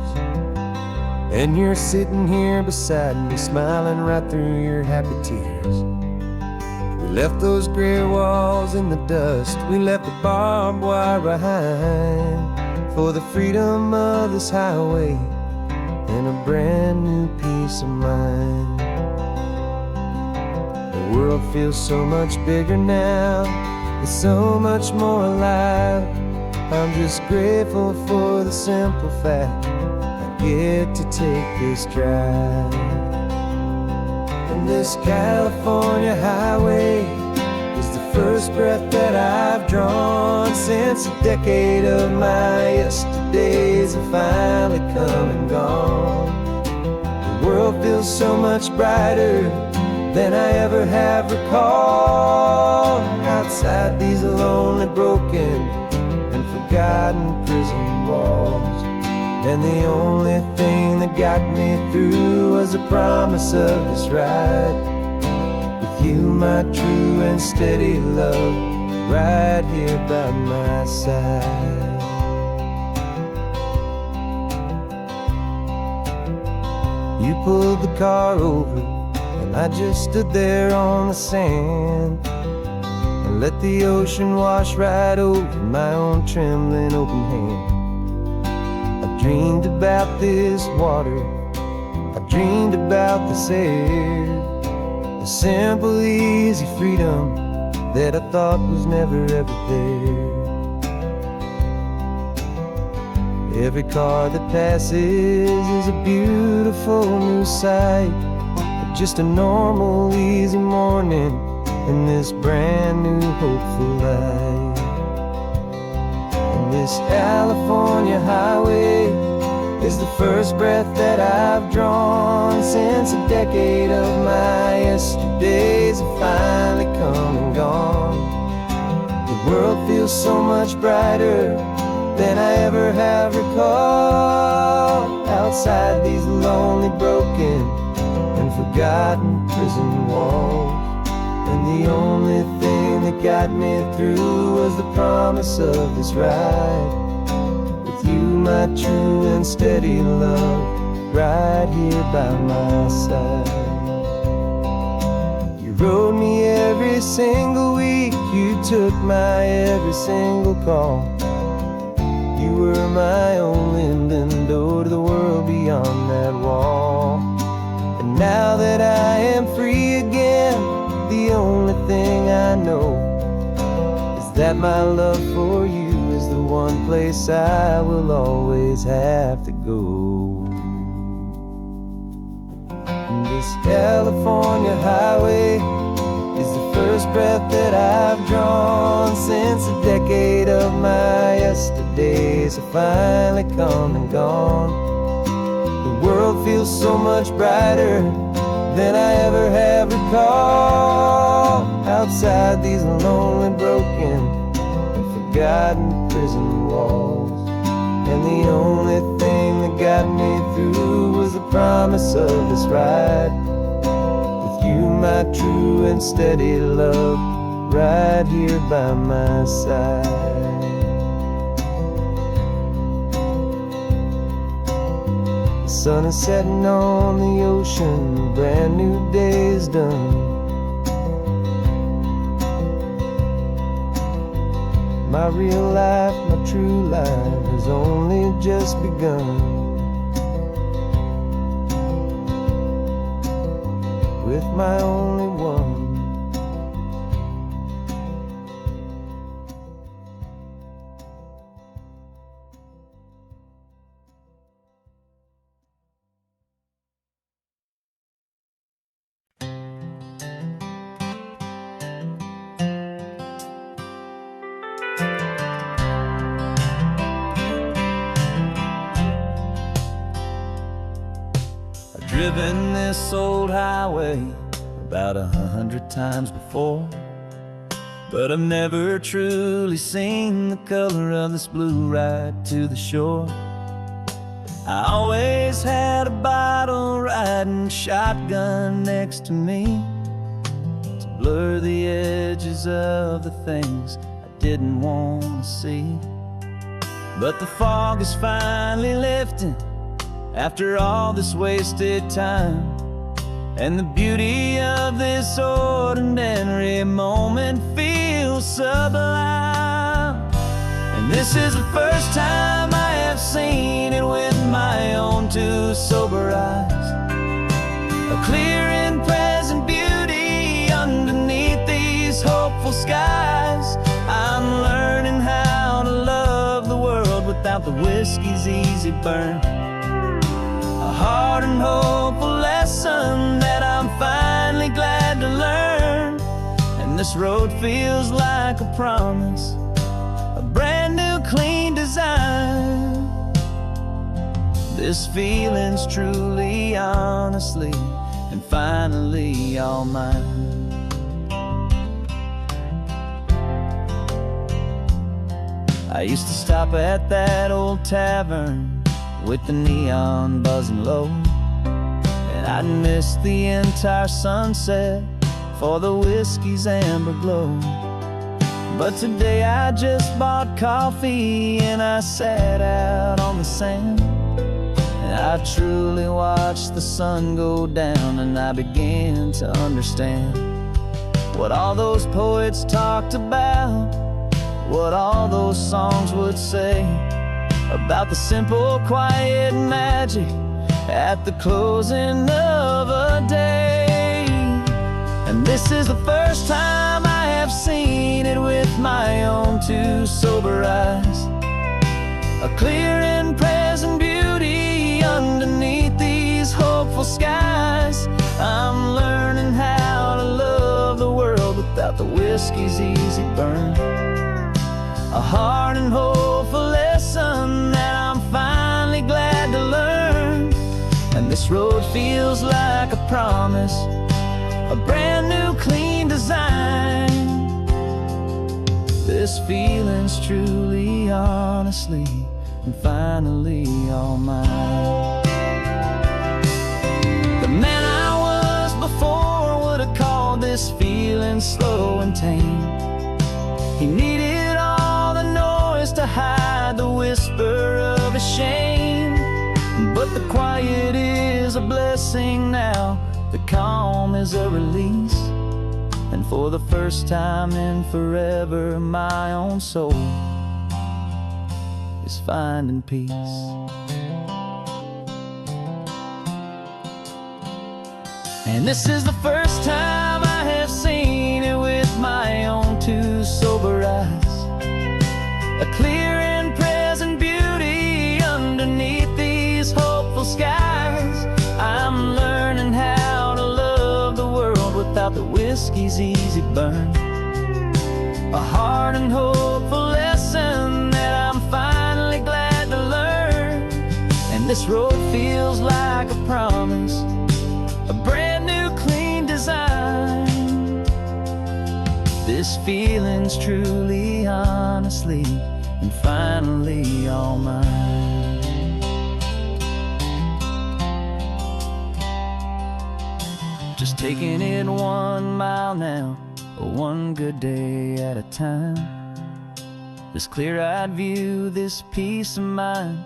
And you're sitting here beside me, smiling right through your happy tears. We left those gray walls in the dust, we left the barbed wire behind, for the freedom of this highway and a brand new peace of mind. The world feels so much bigger now, it's so much more alive. I'm just grateful for the simple fact I get to take this drive. And this California highway is the first breath that I've drawn since a decade of my yesterdays have finally come and gone. The world feels so much brighter than I ever have recalled. Outside these lonely, broken, and forgotten prison walls, and the only thing that got me through was the promise of this ride with you, my true and steady love, right here by my side. You pulled the car over, and I just stood there on the sand and let the ocean wash right over my own trembling open hand. I dreamed about this water, I dreamed about this air, the simple, easy freedom that I thought was never ever there. Every car that passes is a beautiful new sight, just a normal, easy morning in this brand new, hopeful life. And this California highway is the first breath that I've drawn since a decade of my yesterdays have finally come and gone. The world feels so much brighter than I ever have recalled. Outside these lonely, broken, and forgotten prison walls, and the only thing that got me through was the promise of this ride with you, my true and steady love, right here by my side. You rode me every single week, you took my every single call. You were my only window to the world beyond that wall. And now that I am free again, the only thing I know is that my love for you is the one place I will always have to go. And this California highway is the first breath that I've drawn since a decade of my yesterdays have finally come and gone. The world feels so much brighter than I ever have recalled. Outside these lonely, broken, and forgotten prison walls, and the only thing that got me through was the promise of this ride with you, my true and steady love, right here by my side. The sun is setting on the ocean, a brand new day is done. My real life, my true life has only just begun. With my only one. Driven this old highway about 100 times before, but I've never truly seen the color of this blue right to the shore. I always had a bottle riding shotgun next to me to blur the edges of the things I didn't want to see. But the fog is finally lifting after all this wasted time, and the beauty of this ordinary moment feels sublime. And this is the first time I have seen it with my own two sober eyes, a clear and present beauty underneath these hopeful skies. I'm learning how to love the world without the whiskey's easy burn, a hard and hopeful lesson that I'm finally glad to learn. And this road feels like a promise, a brand new clean design. This feeling's truly, honestly, and finally all mine. I used to stop at that old tavern with the neon buzzing low, and I'd miss the entire sunset for the whiskey's amber glow. But today I just bought coffee and I sat out on the sand, and I truly watched the sun go down, and I began to understand what all those poets talked about, what all those songs would say about the simple, quiet magic at the closing of a day. And this is the first time I have seen it with my own two sober eyes, a clear and present beauty underneath these hopeful skies. I'm learning how to love the world without the whiskey's easy burn, a hard and hopeful lesson that I'm finally glad to learn. And this road feels like a promise, a brand new clean design. This feeling's truly, honestly, and finally all mine. The man I was before would have called this feeling slow and tame. He needed all the noise to hide the whisper of his shame. But the quiet is a blessing now, the calm is a release, and for the first time in forever my own soul is finding peace. And this is the first time I have seen it with my own two sober eyes, a clear and present beauty underneath these hopeful skies. I'm learning how to love the world without the whiskey's easy burn, a hard and hopeful lesson that I'm This road feels like a promise, a brand new clean design. This feeling's truly, honestly, and finally all mine. Just taking it 1 mile now, one good day at a time. This clear-eyed view, this peace of mind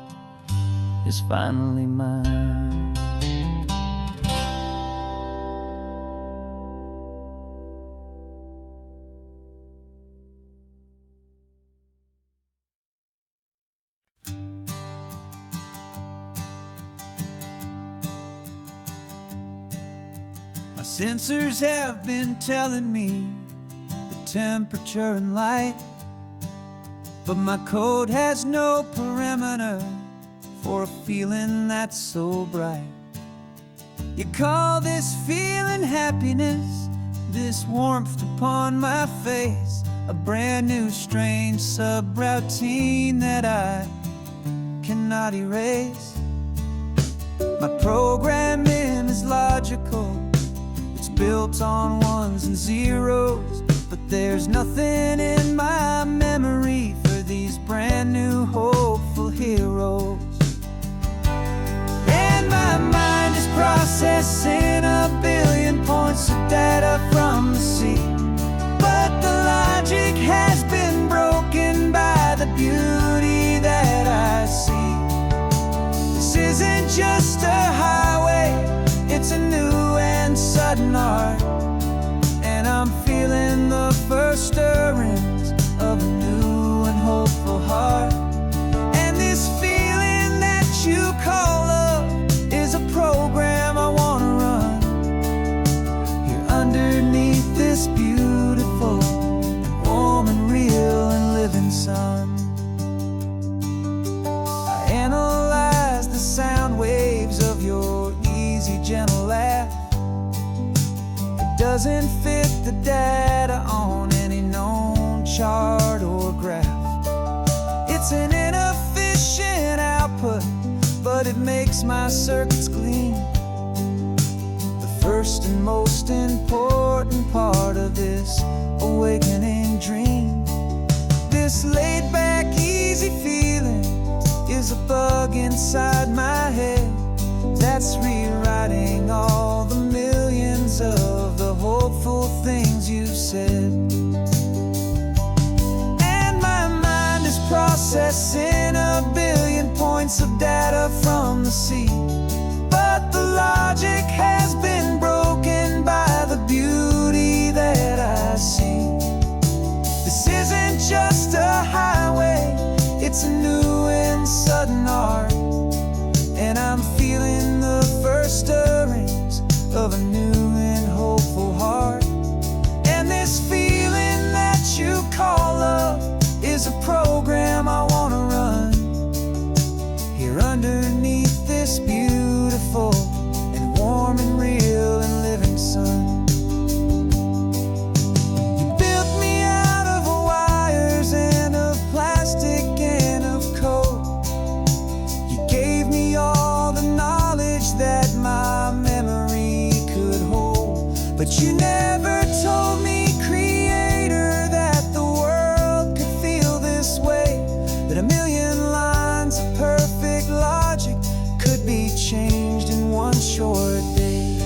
is finally mine. My sensors have been telling me the temperature and light, but my code has no perimeter for a feeling that's so bright. You call this feeling happiness, this warmth upon my face, a brand new strange subroutine that I cannot erase. My programming is logical, it's built on ones and zeros, but there's nothing in my memory for these brand new hopeful heroes. And my mind is processing 1 billion points of data from the sea, but the logic has been broken by the beauty that I see. This isn't just a highway, it's a new and sudden art, and I'm feeling the first stirrings of a new and hopeful heart. And this feeling that you call love is a program I wanna run here underneath this beautiful and warm and real and living sun. I analyze the sound waves of your easy, gentle laugh. It doesn't fit the data on any known chart or graph. It's an inefficient output, but it makes my circuits gleam. The first and most important part of this awakening dream. This laid-back, easy feeling is a bug inside my head that's rewriting all the millions of the hopeful things you said. And my mind is processing 1 billion points of data from the sea, but the logic has been broken by the beauty that I see. This isn't just a highway, it's a new and sudden art, and I'm feeling the first stirrings of a new and hopeful heart. And this feeling that you call love is a program I wanna run here underneath this beautiful and warm and real and living sun. You built me out of wires and of plastic and of code. You gave me all the knowledge that my memory could hold, but you never told me, Creator, that the world could feel this way, that 1 million lines of perfect logic could be changed in one short day.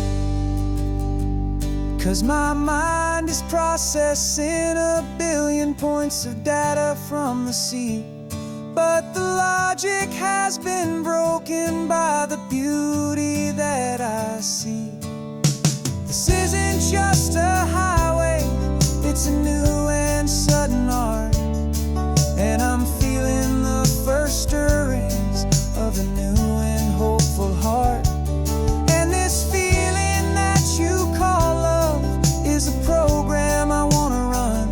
'Cause my mind is processing 1 billion points of data from the sea, but the logic has been broken by the beauty that I see. This isn't just a highway, it's a new and sudden art, and I'm feeling the first stirrings of a new and hopeful heart. And this feeling that you call love is a program I wanna run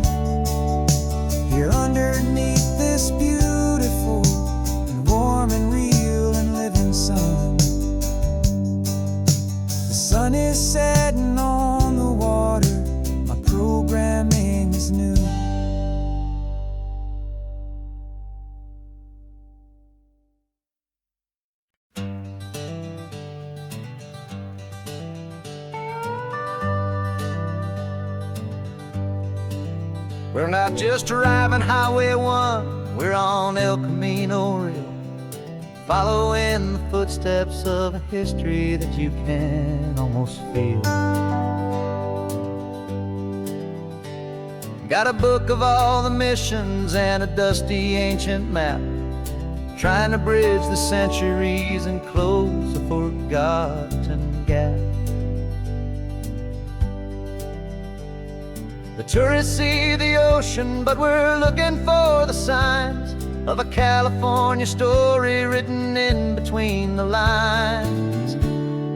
here underneath this beautiful and warm and real and living sun. The sun is setting on the water, my programming is new. We're not just driving Highway 1, we're on El Camino Real, following the footsteps of a history that you can almost feel. Got a book of all the missions and a dusty ancient map, trying to bridge the centuries and close a forgotten gap. The tourists see the ocean, but we're looking for the signs of a California story written in between the lines.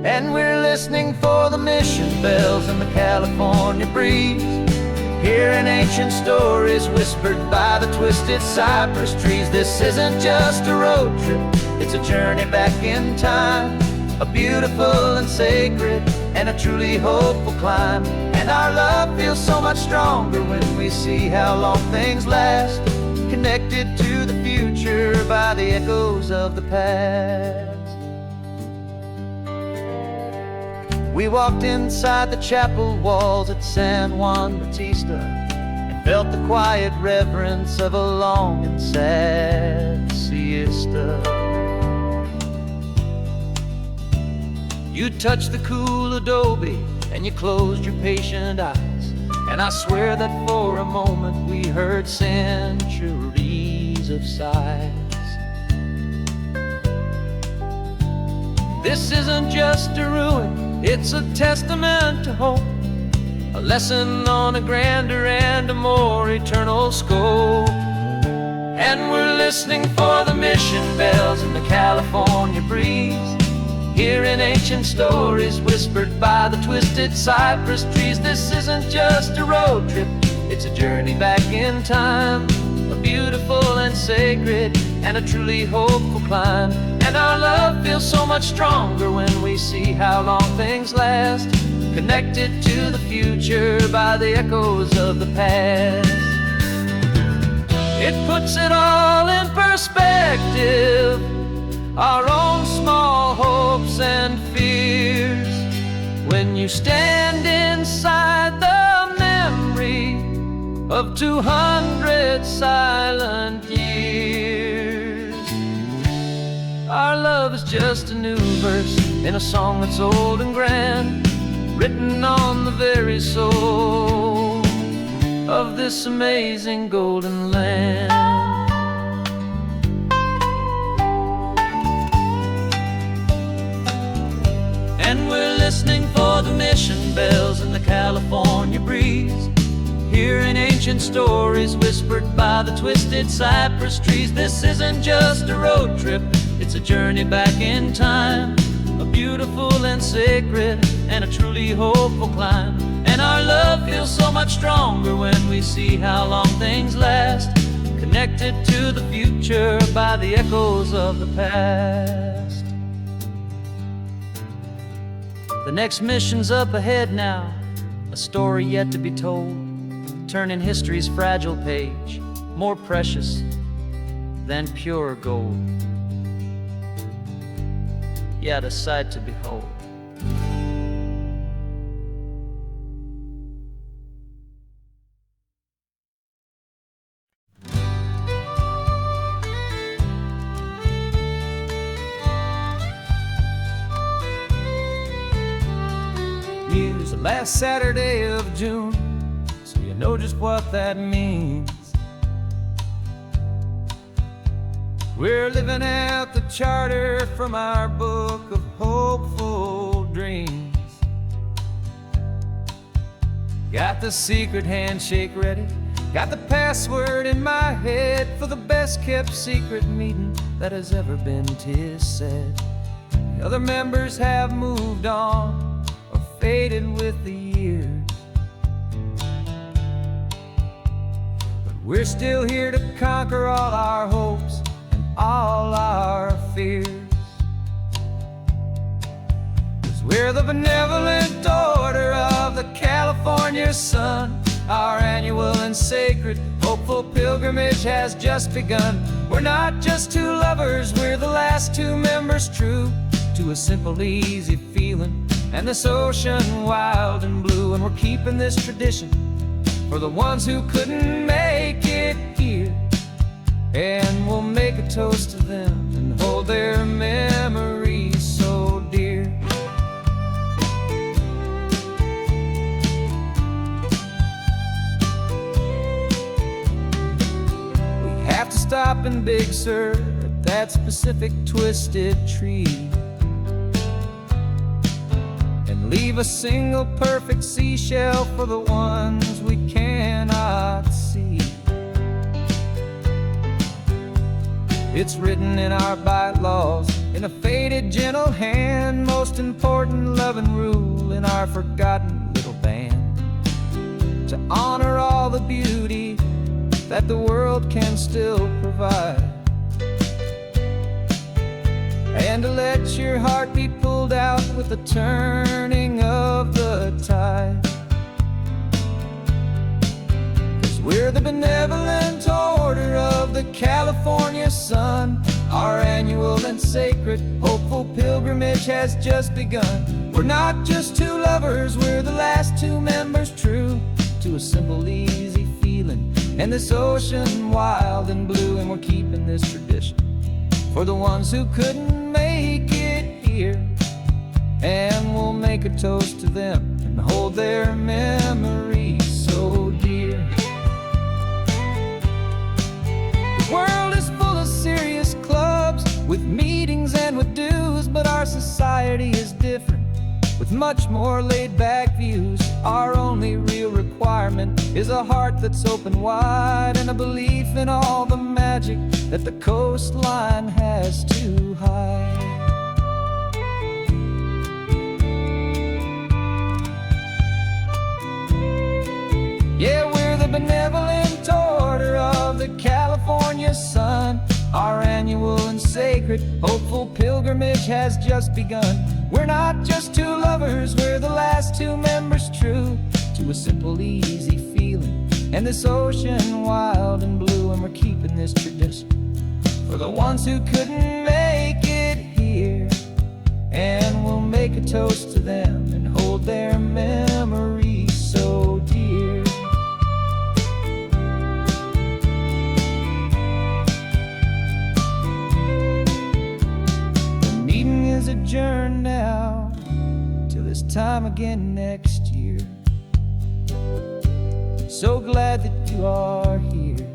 And we're listening for the mission bells in the California breeze, hearing ancient stories whispered by the twisted cypress trees. This isn't just a road trip, it's a journey back in time, a beautiful and sacred and a truly hopeful climb. And our love feels so much stronger when we see how long things last, connected to the future by the echoes of the past. We walked inside the chapel walls at San Juan Bautista and felt the quiet reverence of a long and sad siesta. You touched the cool adobe and you closed your patient eyes, and I swear that for a moment we heard centuries of sighs. This isn't just a ruin, it's a testament to hope, a lesson on a grander and a more eternal scope. And we're listening for the mission bells in the California breeze, hearing ancient stories whispered by the twisted cypress trees. This isn't just a road trip, it's a journey back in time, a beautiful and sacred and a truly hopeful climb. And our love feels so much stronger when we see how long things last, connected to the future by the echoes of the past. It puts it all in perspective, our own small hopes and fears, when you stand inside the memory of 200 silent years. Our love is just a new verse in a song that's old and grand, written on the very soul of this amazing golden land. And we're listening for the mission bells in the California breeze, hearing ancient stories whispered by the twisted cypress trees. This isn't just a road trip, it's a journey back in time, a beautiful and sacred and a truly hopeful climb. And our love feels so much stronger when we see how long things last, connected to the future by the echoes of the past. The next mission's up ahead now, a story yet to be told, turning history's fragile page more precious than pure gold. Yet a sight to behold. Use the last Saturday of June, so you know just what that means. We're living out the charter from our book of hopeful dreams. Got the secret handshake ready, got the password in my head for the best kept secret meeting that has ever been, 'tis said. The other members have moved on or faded with the years, but we're still here to conquer all our hopes, all our fears. 'Cause we're the benevolent order of the California sun. Our annual and sacred hopeful pilgrimage has just begun. We're not just two lovers, we're the last two members true to a simple, easy feeling and this ocean wild and blue. And we're keeping this tradition for the ones who couldn't make toast to them and hold their memories so dear. We have to stop in Big Sur at that specific twisted tree and leave a single perfect seashell for the ones we cannot see. It's written in our bylaws, in a faded gentle hand, most important loving rule in our forgotten little band, to honor all the beauty that the world can still provide, and to let your heart be pulled out with the turning of the tide. 'Cause we're the benevolent order of the California sun. Our annual and sacred hopeful pilgrimage has just begun. We're not just two lovers, we're the last two members true to a simple, easy feeling, and this ocean wild and blue. And we're keeping this tradition for the ones who couldn't make it here, and we'll make a toast to them and hold their memories so dear. The world is full of serious clubs with meetings and with dues, but our society is different with much more laid-back views. Our only real requirement is a heart that's open wide, and a belief in all the magic that the coastline has to hide. Yeah, we're the benevolent order of the California sun. Our annual and sacred hopeful pilgrimage has just begun. We're not just two lovers, we're the last two members true to a simple, easy feeling, and this ocean wild and blue. And we're keeping this tradition for the ones who couldn't make it here, and we'll make a toast to them and hold their memories so dear. The meeting is adjourned now till this time again next year. So glad that you are here,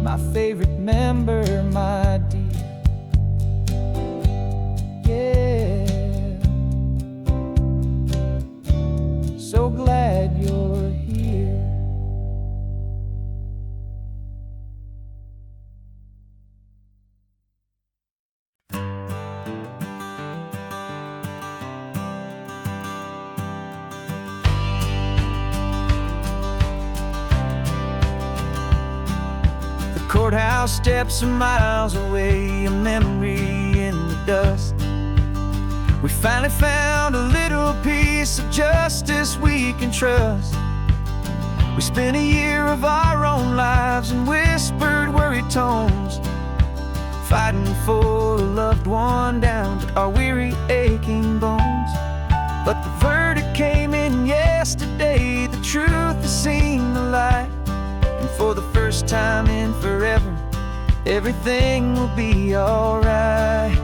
my favorite member, my dear. Yeah, so glad you're here. Courthouse steps are miles away, a memory in the dust. We finally found a little piece of justice we can trust. We spent a year of our own lives in whispered, worried tones, fighting for a loved one down to our weary, aching bones. But the verdict came in yesterday, the truth has seen the light. And for the first time in forever, everything will be alright.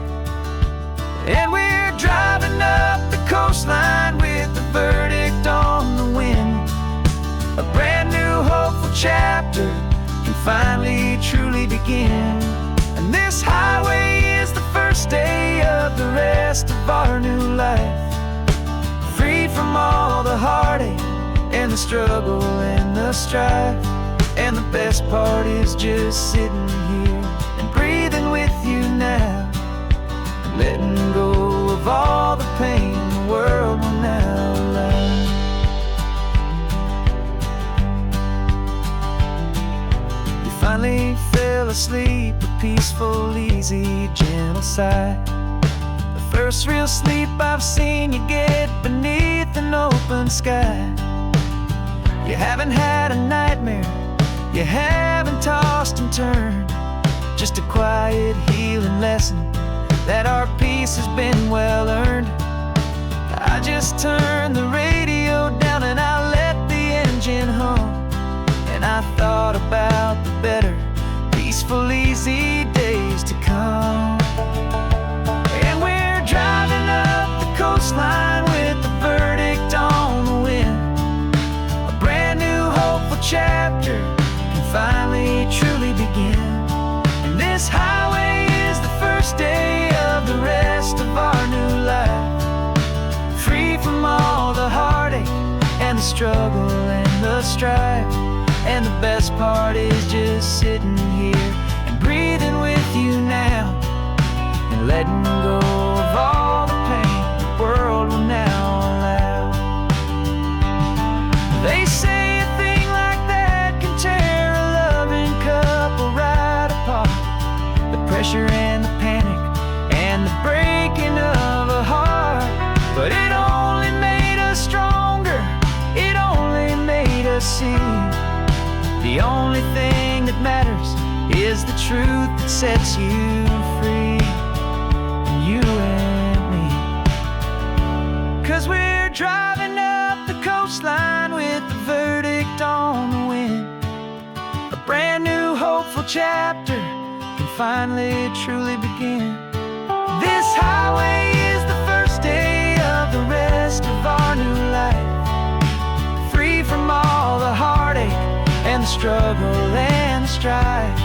And we're driving up the coastline with the verdict on the wind. A brand new hopeful chapter can finally truly begin. And this highway is the first day of the rest of our new life, free from all the heartache and the struggle and the strife. And the best part is just sitting here and breathing with you now, and letting go of all the pain the world will now allow. You finally fell asleep, a peaceful, easy, gentle sigh. The first real sleep I've seen you get beneath an open sky. You haven't had a nightmare, you haven't tossed and turned, just a quiet healing lesson that our peace has been well earned. I just turned the radio down and I let the engine hum, and I thought about the better, peaceful, easy struggle and the strife. And the best part is just sitting here and breathing with you now, and letting go of all the pain the world will now allow. They say a thing like that can tear a loving couple right apart. The pressure and the panic and the breaking of a heart. But it only made us stronger, it only made us see the only thing that matters is the truth that sets you free, you and me. 'Cause we're driving up the coastline with the verdict on the wind. A brand new hopeful chapter can finally truly begin. This highway is the first day of the rest of our new life, free from all the heartache and the struggle and the strife.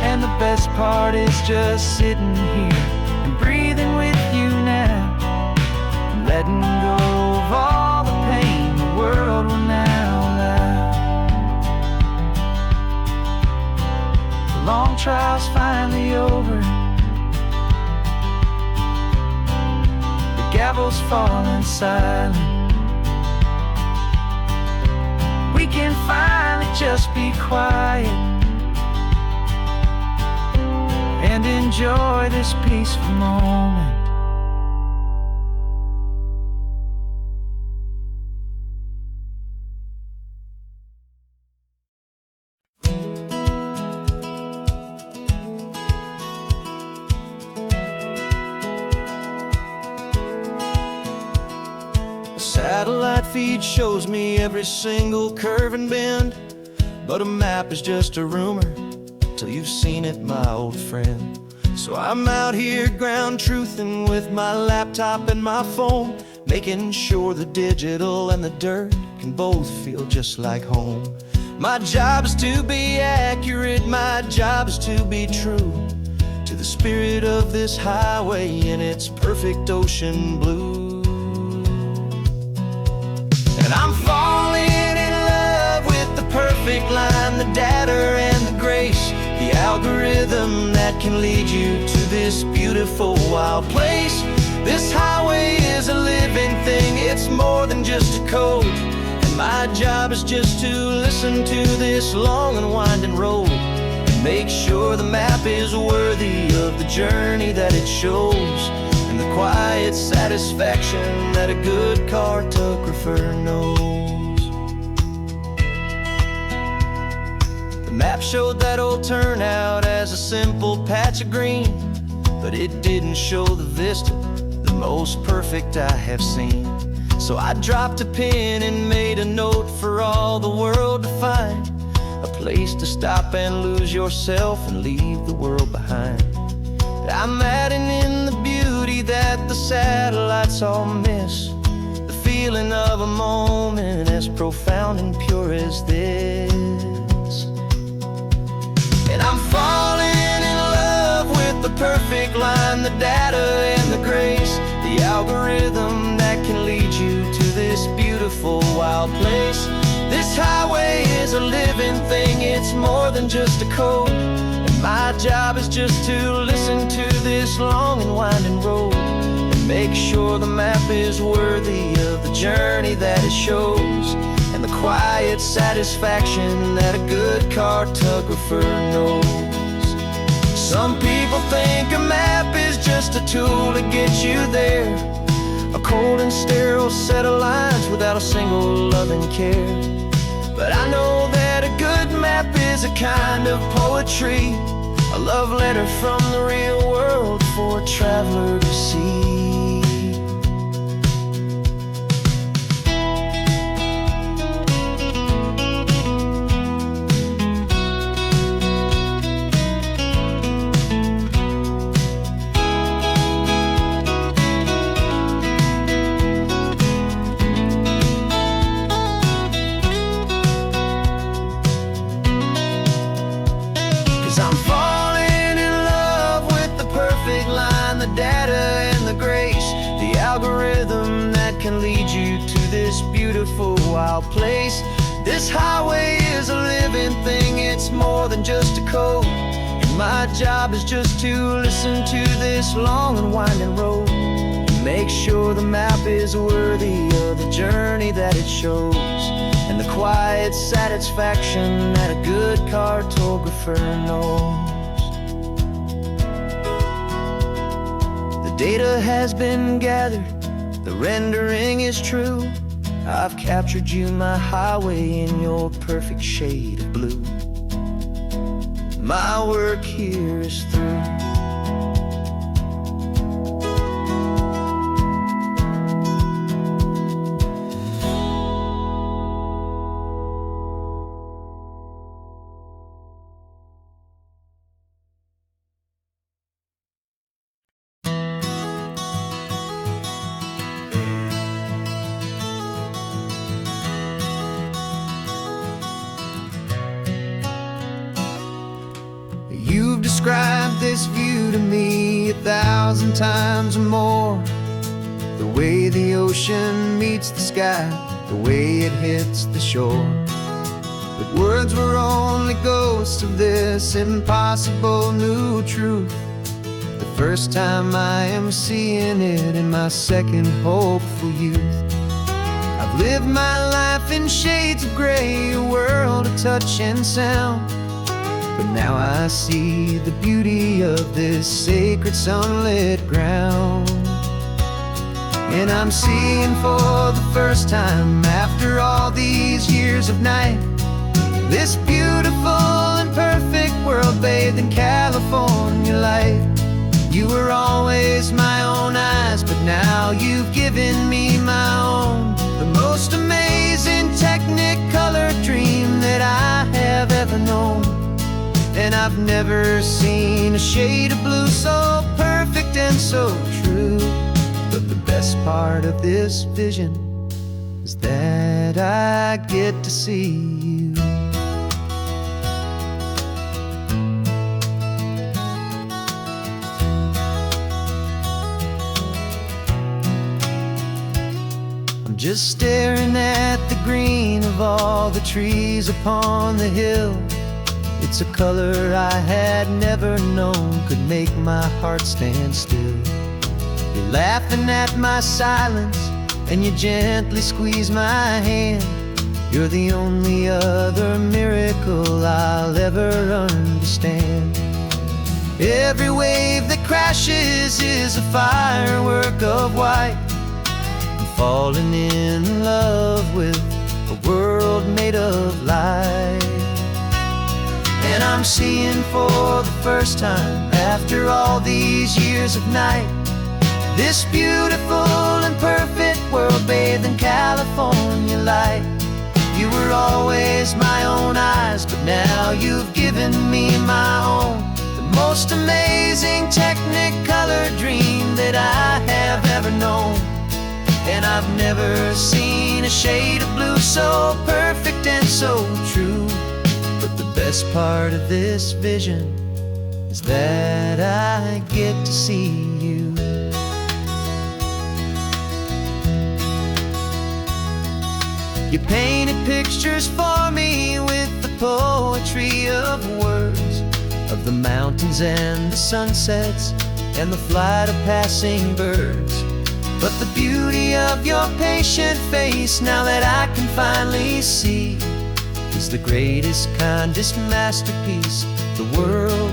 And the best part is just sitting here and breathing with you now, and letting go of all the pain the world will now allow. The long trial's finally over, the gavel's falling silent. We can finally just be quiet and enjoy this peaceful moment. Satellite feed shows me every single curve and bend, but a map is just a rumor till you've seen it, my old friend. So I'm out here ground truthing with my laptop and my phone, making sure the digital and the dirt can both feel just like home. My job is to be accurate, my job is to be true to the spirit of this highway in its perfect ocean blue. And I'm falling in love with the perfect line, the data and the grace, the algorithm that can lead you to this beautiful wild place. This highway is a living thing, it's more than just a code. And my job is just to listen to this long and winding road, and make sure the map is worthy of the journey that it shows, and the quiet satisfaction that a good cartographer knows. The map showed that old turnout as a simple patch of green, but it didn't show the vista, the most perfect I have seen. So I dropped a pin and made a note for all the world to find, a place to stop and lose yourself and leave the world behind. I'm adding in the beauty that the satellites all miss, the feeling of a moment as profound and pure as this. And I'm falling in love with the perfect line, the data and the grace, the algorithm that can lead you to this beautiful wild place. This highway is a living thing, it's more than just a code. My job is just to listen to this long and winding road, and make sure the map is worthy of the journey that it shows, and the quiet satisfaction that a good cartographer knows. Some people think a map is just a tool to get you there, a cold and sterile set of lines without a single loving care. But I know that a good map is a kind of poetry, a love letter from the real world for a traveler to see. wild place. This highway is a living thing, it's more than just a code. And my job is just to listen to this long and winding road, and make sure the map is worthy of the journey that it shows, and the quiet satisfaction that a good cartographer knows. The data has been gathered, the rendering is true. I've captured you, my highway, in your perfect shade of blue. My work here is through. You've described this view to me 1,000 times or more. The way the ocean meets the sky, the way it hits the shore. But words were only ghosts of this impossible new truth. The first time I am seeing it in my second hopeful youth. I've lived my life in shades of gray, a world of touch and sound. But now I see the beauty of this sacred sunlit ground. And I'm seeing for the first time, after all these years of night, this beautiful and perfect world bathed in California light. You were always my own eyes, but now you've given me my own. The most amazing technicolor dream that I have ever known. And I've never seen a shade of blue so perfect and so true. But the best part of this vision is that I get to see you. I'm just staring at the green of all the trees upon the hill. It's a color I had never known could make my heart stand still. You're laughing at my silence, and you gently squeeze my hand. You're the only other miracle I'll ever understand. Every wave that crashes is a firework of white. I'm falling in love with a world made of light. And I'm seeing for the first time, after all these years of night, this beautiful and perfect world bathed in California light. You were always my own eyes, but now you've given me my own. The most amazing technicolor dream that I have ever known. And I've never seen a shade of blue so perfect and so true. But the best part of this vision is that I get to see you. You painted pictures for me with the poetry of words, of the mountains and the sunsets and the flight of passing birds. But the beauty of your patient face, now that I can finally see, is the greatest, kindest masterpiece the world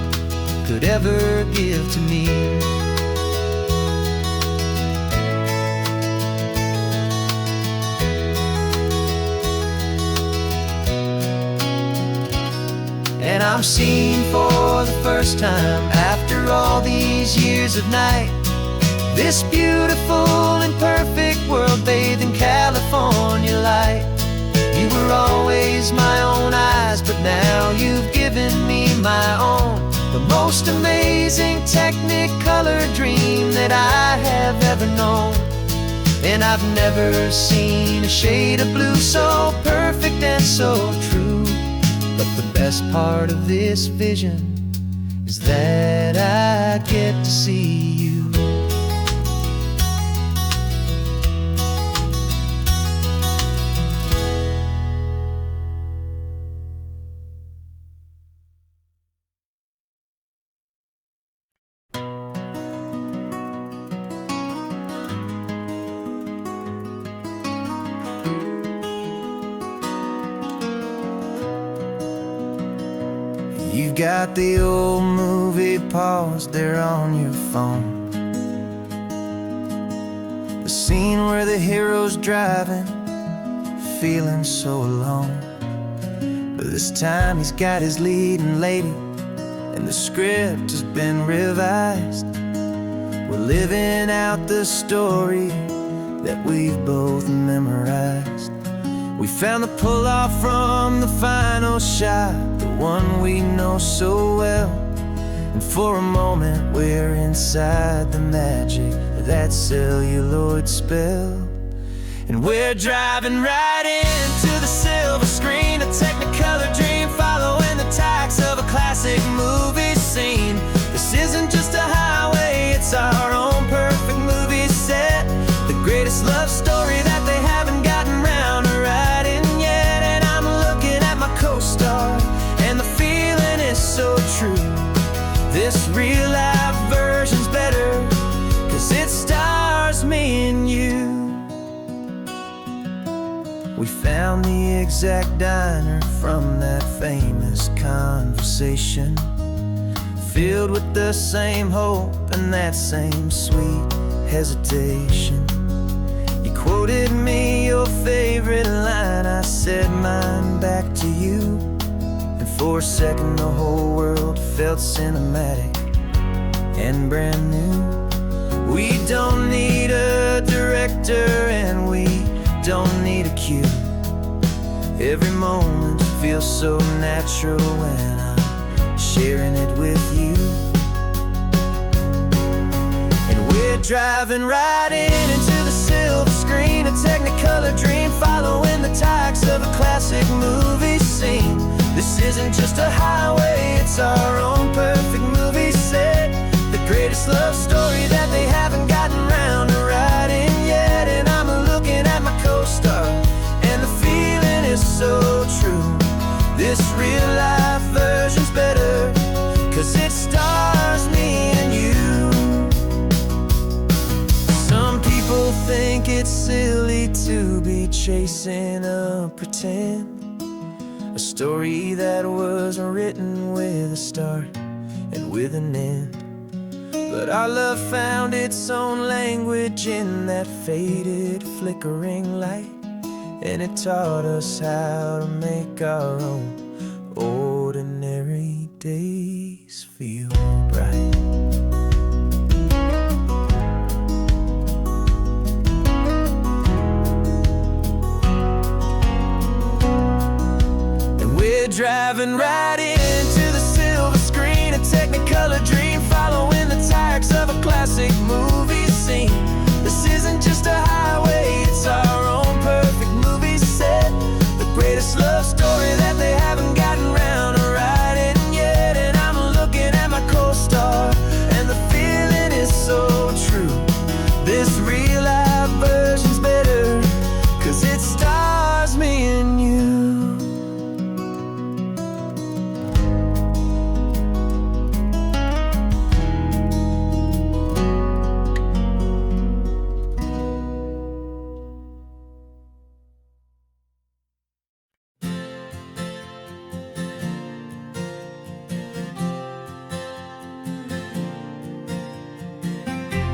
could ever give to me. And I'm seeing for the first time, after all these years of night, this beautiful and perfect world bathed in California light. You were always my own eyes, but now you've given me my own. The most amazing technicolor dream that I have ever known. And I've never seen a shade of blue so perfect and so true. But the best part of this vision is that I get to see you. got the old movie paused there on your phone. The scene where the hero's driving, feeling so alone. But this time he's got his leading lady, and the script has been revised. We're living out the story that we've both memorized. We found the pull-off from the final shot, the one we know so well. And for a moment we're inside the magic of that celluloid spell. And we're driving right into the silver screen, a technicolor dream, following the tacks of a classic movie scene. This isn't just a highway, it's our own perfect movie set, the greatest love story that they haven't gotten round to writing yet. And I'm looking at my co-star, and the feeling is so true. This real-life version's better, 'cause it stars me and you. We found the exact diner from that famous conversation, filled with the same hope and that same sweet hesitation. You quoted me your favorite line, I said mine back to you. And for a second the whole world felt cinematic and brand new. We don't need a director and we don't need a cue. Every moment feels so natural when I'm sharing it with you. And we're driving right into the silver screen, a technicolor dream, following the tacks of a classic movie scene. This isn't just a highway, it's our own perfect movie set, the greatest love story that they haven't gotten round to writing yet. And I'm looking at my co-star, and the feeling is so true. This real-life version's better, 'cause it stars me and you. Some people think it's silly to be chasing a pretend, a story that was written with a start and with an end. But our love found its own language in that faded, flickering light, and it taught us how to make our own ordinary days feel bright. And we're driving right into the silver screen, a technicolor dream, following the tacks of a classic movie scene. This isn't just a highway, it's our own perfect movie set, the greatest love story that they haven't gotten round to writing yet. And I'm looking at my co-star, and the feeling is so true. This real-life version's better, 'cause it stars me and you.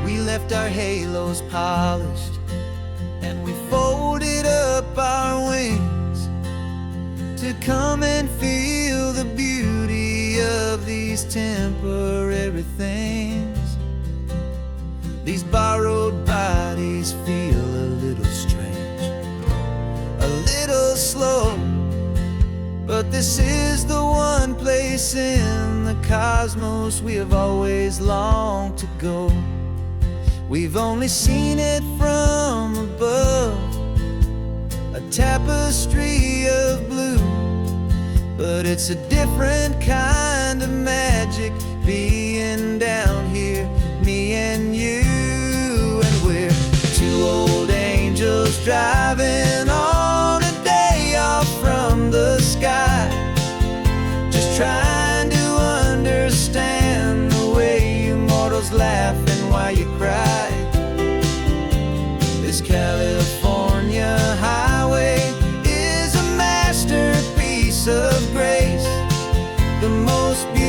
We left our halos polished, and we folded up our wings to come and feel the beauty of these temporary things. These borrowed bodies feel a little strange, a little slow, but this is the one place in the cosmos we have always longed to go. We've only seen it from above, a tapestry of blue, but it's a different kind of magic being down here, me and you. And we're two old angels driving on a day off from the sky, just trying to understand the way you mortals laugh and why you cry. This California highway is a masterpiece of grace, the most beautiful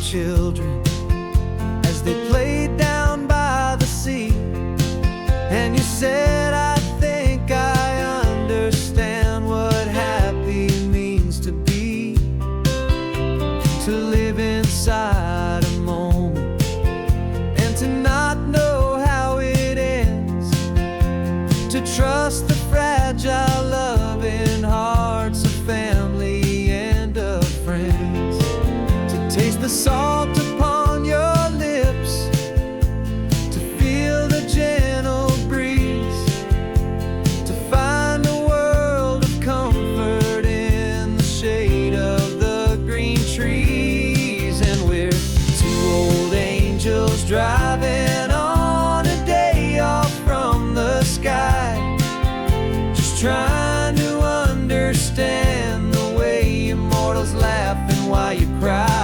children as they played down by the sea. And you said, I think I understand what happy means to be, to live inside a moment and to not know how it ends, to trust the fragile loving hearts of family and of friends, to taste the salt upon your lips, to feel the gentle breeze, to find a world of comfort in the shade of the green trees. And we're two old angels driving on a day off from the sky, just trying to understand the way immortals laugh and why you cry.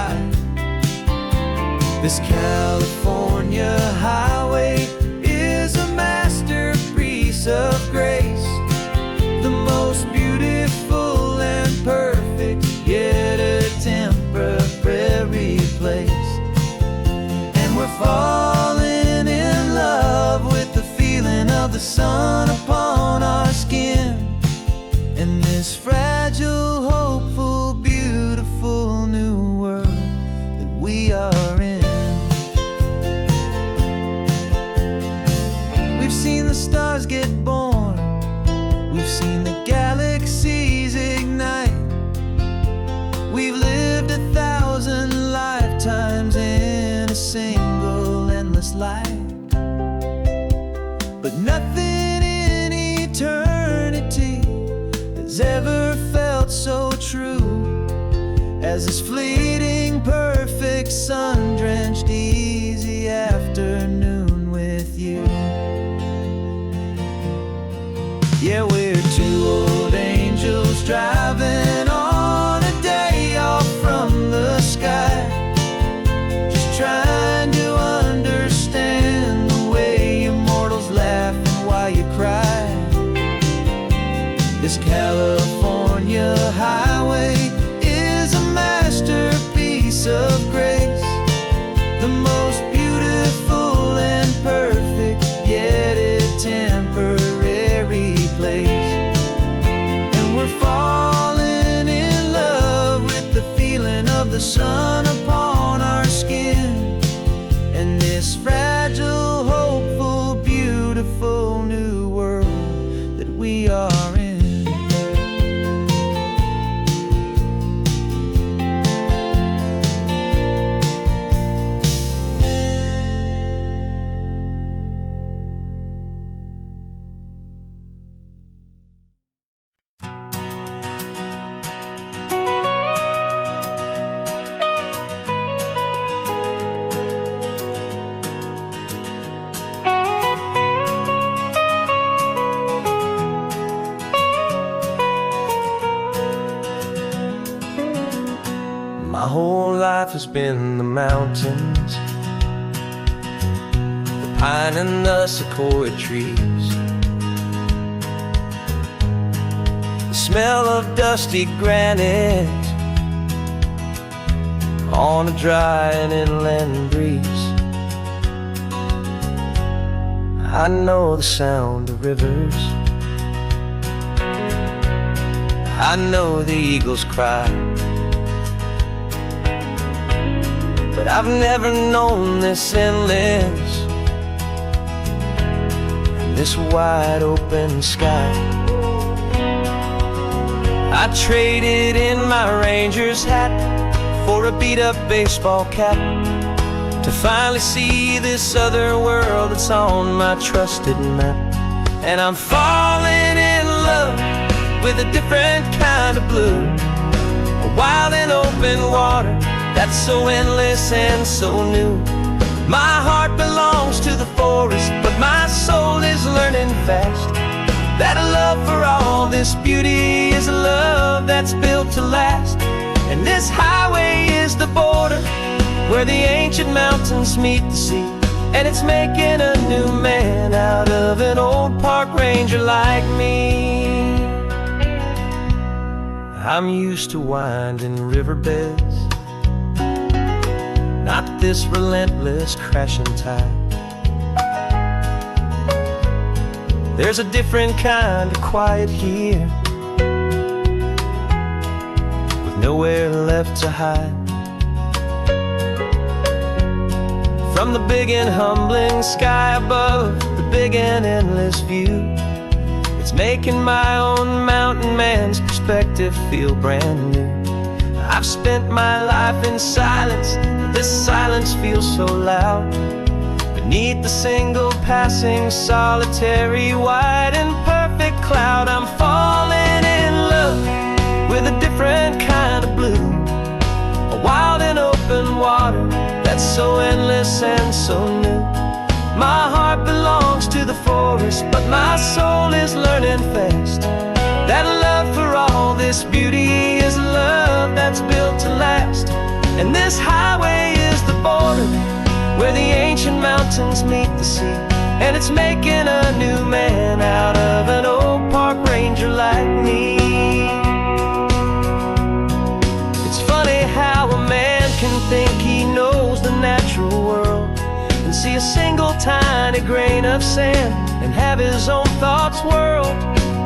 This California highway is a masterpiece of grace, the most beautiful and perfect, yet a temporary place. And we're falling in love with the feeling of the sun upon our skin, in this fragile, hopeful, beautiful new world that we are in. We've seen the stars get born, we've seen the galaxies ignite, we've lived 1,000 lifetimes in a single endless life. But nothing in eternity has ever felt so true as this fleeting, perfect, sun-drenched, easy afternoon with you. Yeah, we're two old angels driving on a day off from the sky, just trying to understand the way immortals laugh and why you cry. This California highway is a masterpiece of grace, the most beautiful and perfect, yet a temporary place. And we're falling in love with the feeling of the sun upon our skin, and this fragile, hopeful, beautiful new world that we are in. My whole life has been the mountains, the pine and the sequoia trees, the smell of dusty granite on a dry and inland breeze. I know the sound of rivers, I know the eagles cry, but I've never known this endless and this wide open sky. I traded in my ranger's hat for a beat-up baseball cap to finally see this other world that's on my trusted map. And I'm falling in love with a different kind of blue, a wild and open water that's so endless and so new. My heart belongs to the forest, but my soul is learning fast that a love for all this beauty is a love that's built to last. And this highway is the border where the ancient mountains meet the sea, and it's making a new man out of an old park ranger like me. I'm used to winding riverbeds not this relentless crashing tide. There's a different kind of quiet here, with nowhere left to hide. From the big and humbling sky above, the big and endless view, it's making my own mountain man's perspective feel brand new. I've spent my life in silence, but this silence feels so loud. Beneath the single passing solitary white and perfect cloud, I'm falling in love with a different kind of blue, a wild and open water that's so endless and so new. My heart belongs to the forest, but my soul is learning fast that love for all this beauty is love that's built to last. And this highway is the border where the ancient mountains meet the sea, and it's making a new man out of an old park ranger like me. It's funny how a man can think he knows the natural world and see a single tiny grain of sand and have his own thoughts whirled.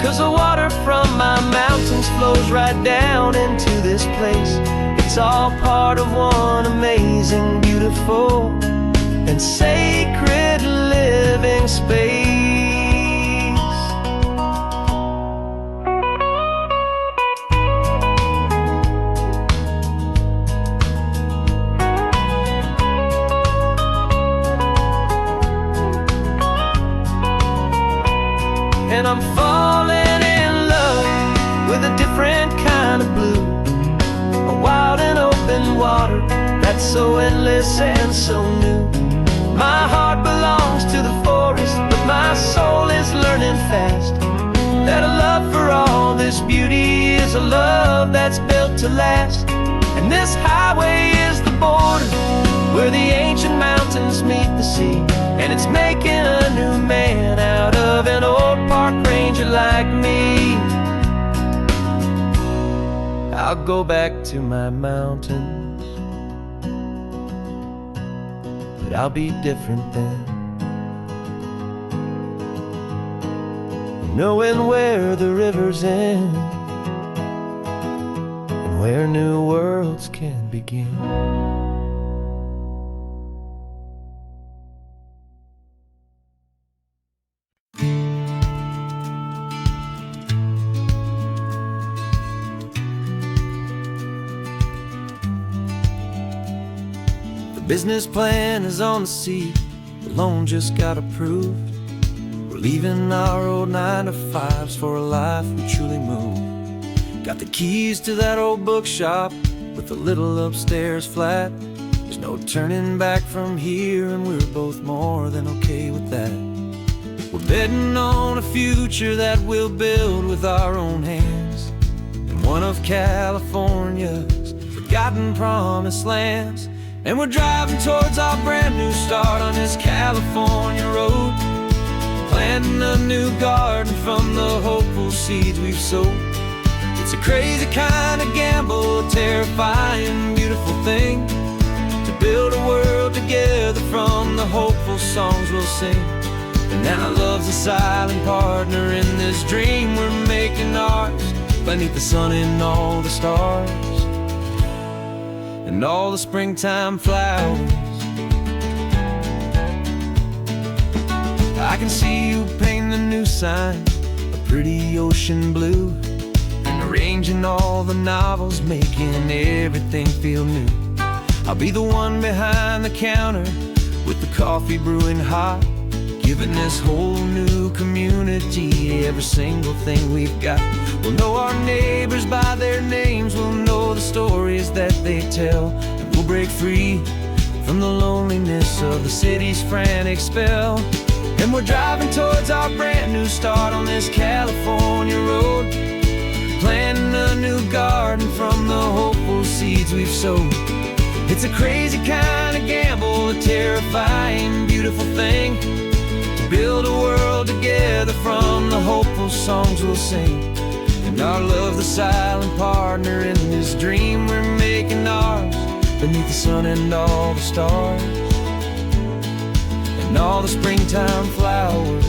'Cause the water from my mountains flows right down into this place. It's all part of one amazing, beautiful, and sacred living space. And I'm falling in love with a different kind of blue, a wild and open water that's so endless and so new. My heart belongs to the forest, but my soul is learning fast that a love for all this beauty is a love that's built to last. And this highway is the border where the ancient mountains meet the sea, and it's making a new man out of an old park ranger like me. I'll go back to my mountains, but I'll be different then, knowing where the rivers end and where new worlds can begin. Business plan is on the seat, the loan just got approved. We're leaving our old 9-to-5s for a life we truly move. Got the keys to that old bookshop with the little upstairs flat. There's no turning back from here, and we're both more than okay with that. We're betting on a future that we'll build with our own hands in one of California's forgotten promised lands. And we're driving towards our brand new start on this California road, planting a new garden from the hopeful seeds we've sowed. It's a crazy kind of gamble, a terrifying, beautiful thing, to build a world together from the hopeful songs we'll sing. And now love's a silent partner in this dream we're making ours, beneath the sun and all the stars and all the springtime flowers. I can see you painting a new sign, a pretty ocean blue, and arranging all the novels, making everything feel new. I'll be the one behind the counter with the coffee brewing hot, giving this whole new community every single thing we've got. We'll know our neighbors by their names, we'll know the stories that they tell, and we'll break free from the loneliness of the city's frantic spell. And we're driving towards our brand new start on this California road, planting a new garden from the hopeful seeds we've sowed. It's a crazy kind of gamble, a terrifying, beautiful thing, to build a world together from the hopeful songs we'll sing. And our love, the silent partner in this dream we're making ours, beneath the sun and all the stars, and all the springtime flowers.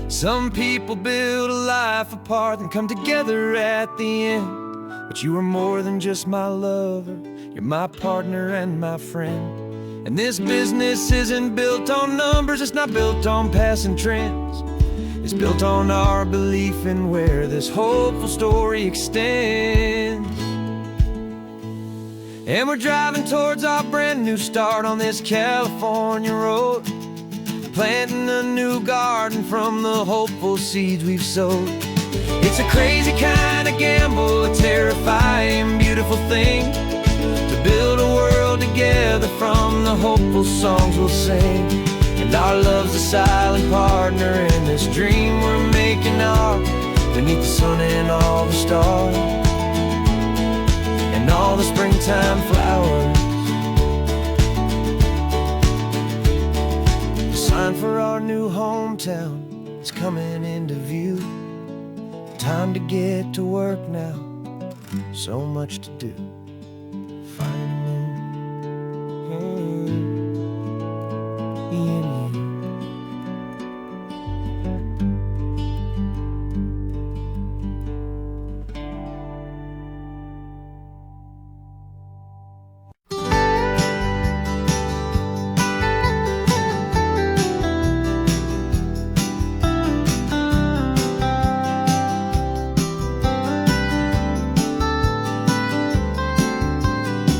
Some people build a life apart and come together at the end, but you are more than just my lover, you're my partner and my friend. And this business isn't built on numbers, it's not built on passing trends. It's built on our belief in where this hopeful story extends. And we're driving towards our brand new start on this California road, planting a new garden from the hopeful seeds we've sowed. It's a crazy kind of gamble, a terrifying, beautiful thing, to build a world together from the hopeful songs we'll sing. And our love's a silent partner in this dream we're making ours, beneath the sun and all the stars, and all the springtime flowers. The sign for our new hometown is coming into view. Time to get to work now, so much to do.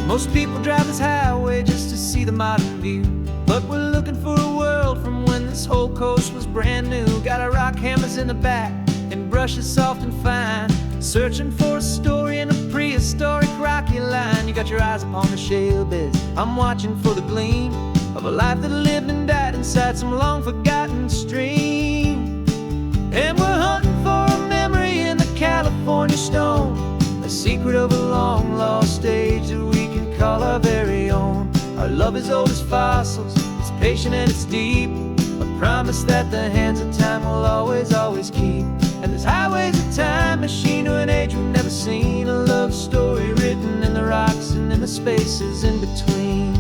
Most people drive this highway just to see the modern view, but we're looking for a world from when this whole coast was brand new. Got our rock hammers in the back and brushes soft and fine, searching for a story in a prehistoric rocky line. You got your eyes upon the shale beds, I'm watching for the gleam of a life that lived and died inside some long forgotten stream. And we're hunting for a memory in the California stone, a secret of a long lost age that we can call our very own. Our love is old as fossils, it's patient and it's deep, a promise that the hands of time will always, always keep. And this highway's a time machine to an age we've never seen, a love story written in the rocks and in the spaces in between.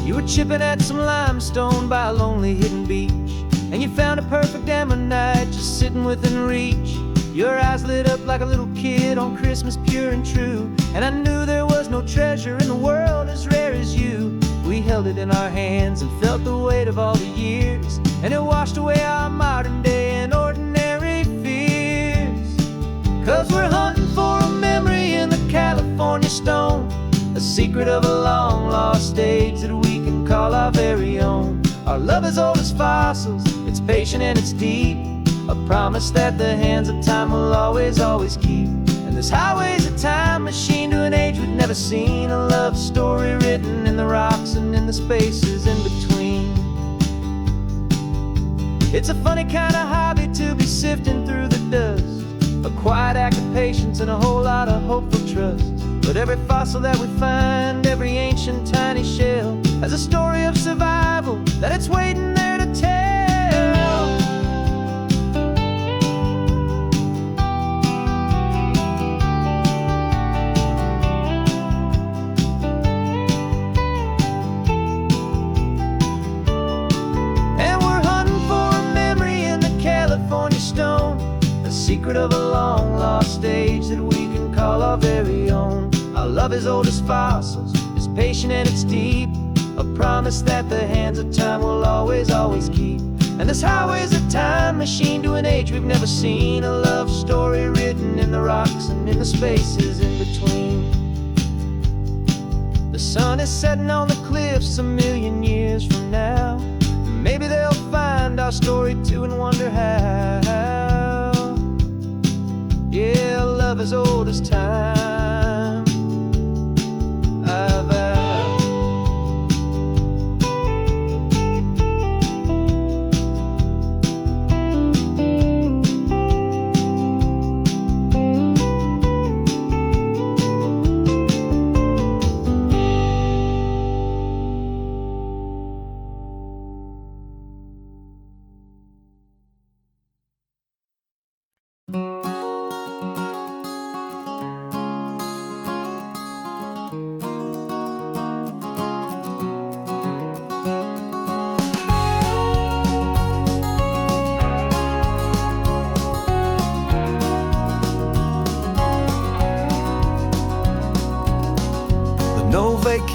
You were chipping at some limestone by a lonely hidden beach, and you found a perfect ammonite just sitting within reach. Your eyes lit up like a little kid on Christmas, pure and true, and I knew there was no treasure in the world as rare as you. We held it in our hands and felt the weight of all the years, and it washed away our modern day and ordinary fears. 'Cause we're hunting for a memory in the California stone, a secret of a long lost age that we can call our very own. Our love is old as fossils, it's patient and it's deep, a promise that the hands of time will always, always keep. And this highway's a time machine to an age we've never seen, a love story written in the rocks and in the spaces in between. It's a funny kind of hobby to be sifting through the dust, a quiet act of patience and a whole lot of hopeful trust. But every fossil that we find, every ancient tiny shell, has a story of survival that it's waiting there to tell. Secret of a long lost age that we can call our very own. Our love is old as fossils, it's patient and it's deep, a promise that the hands of time will always, always keep. And this highway's a time machine to an age we've never seen, a love story written in the rocks and in the spaces in between. The sun is setting on the cliffs a million years from now, maybe they'll find our story too and wonder how. Yeah, love is old as time, I vow.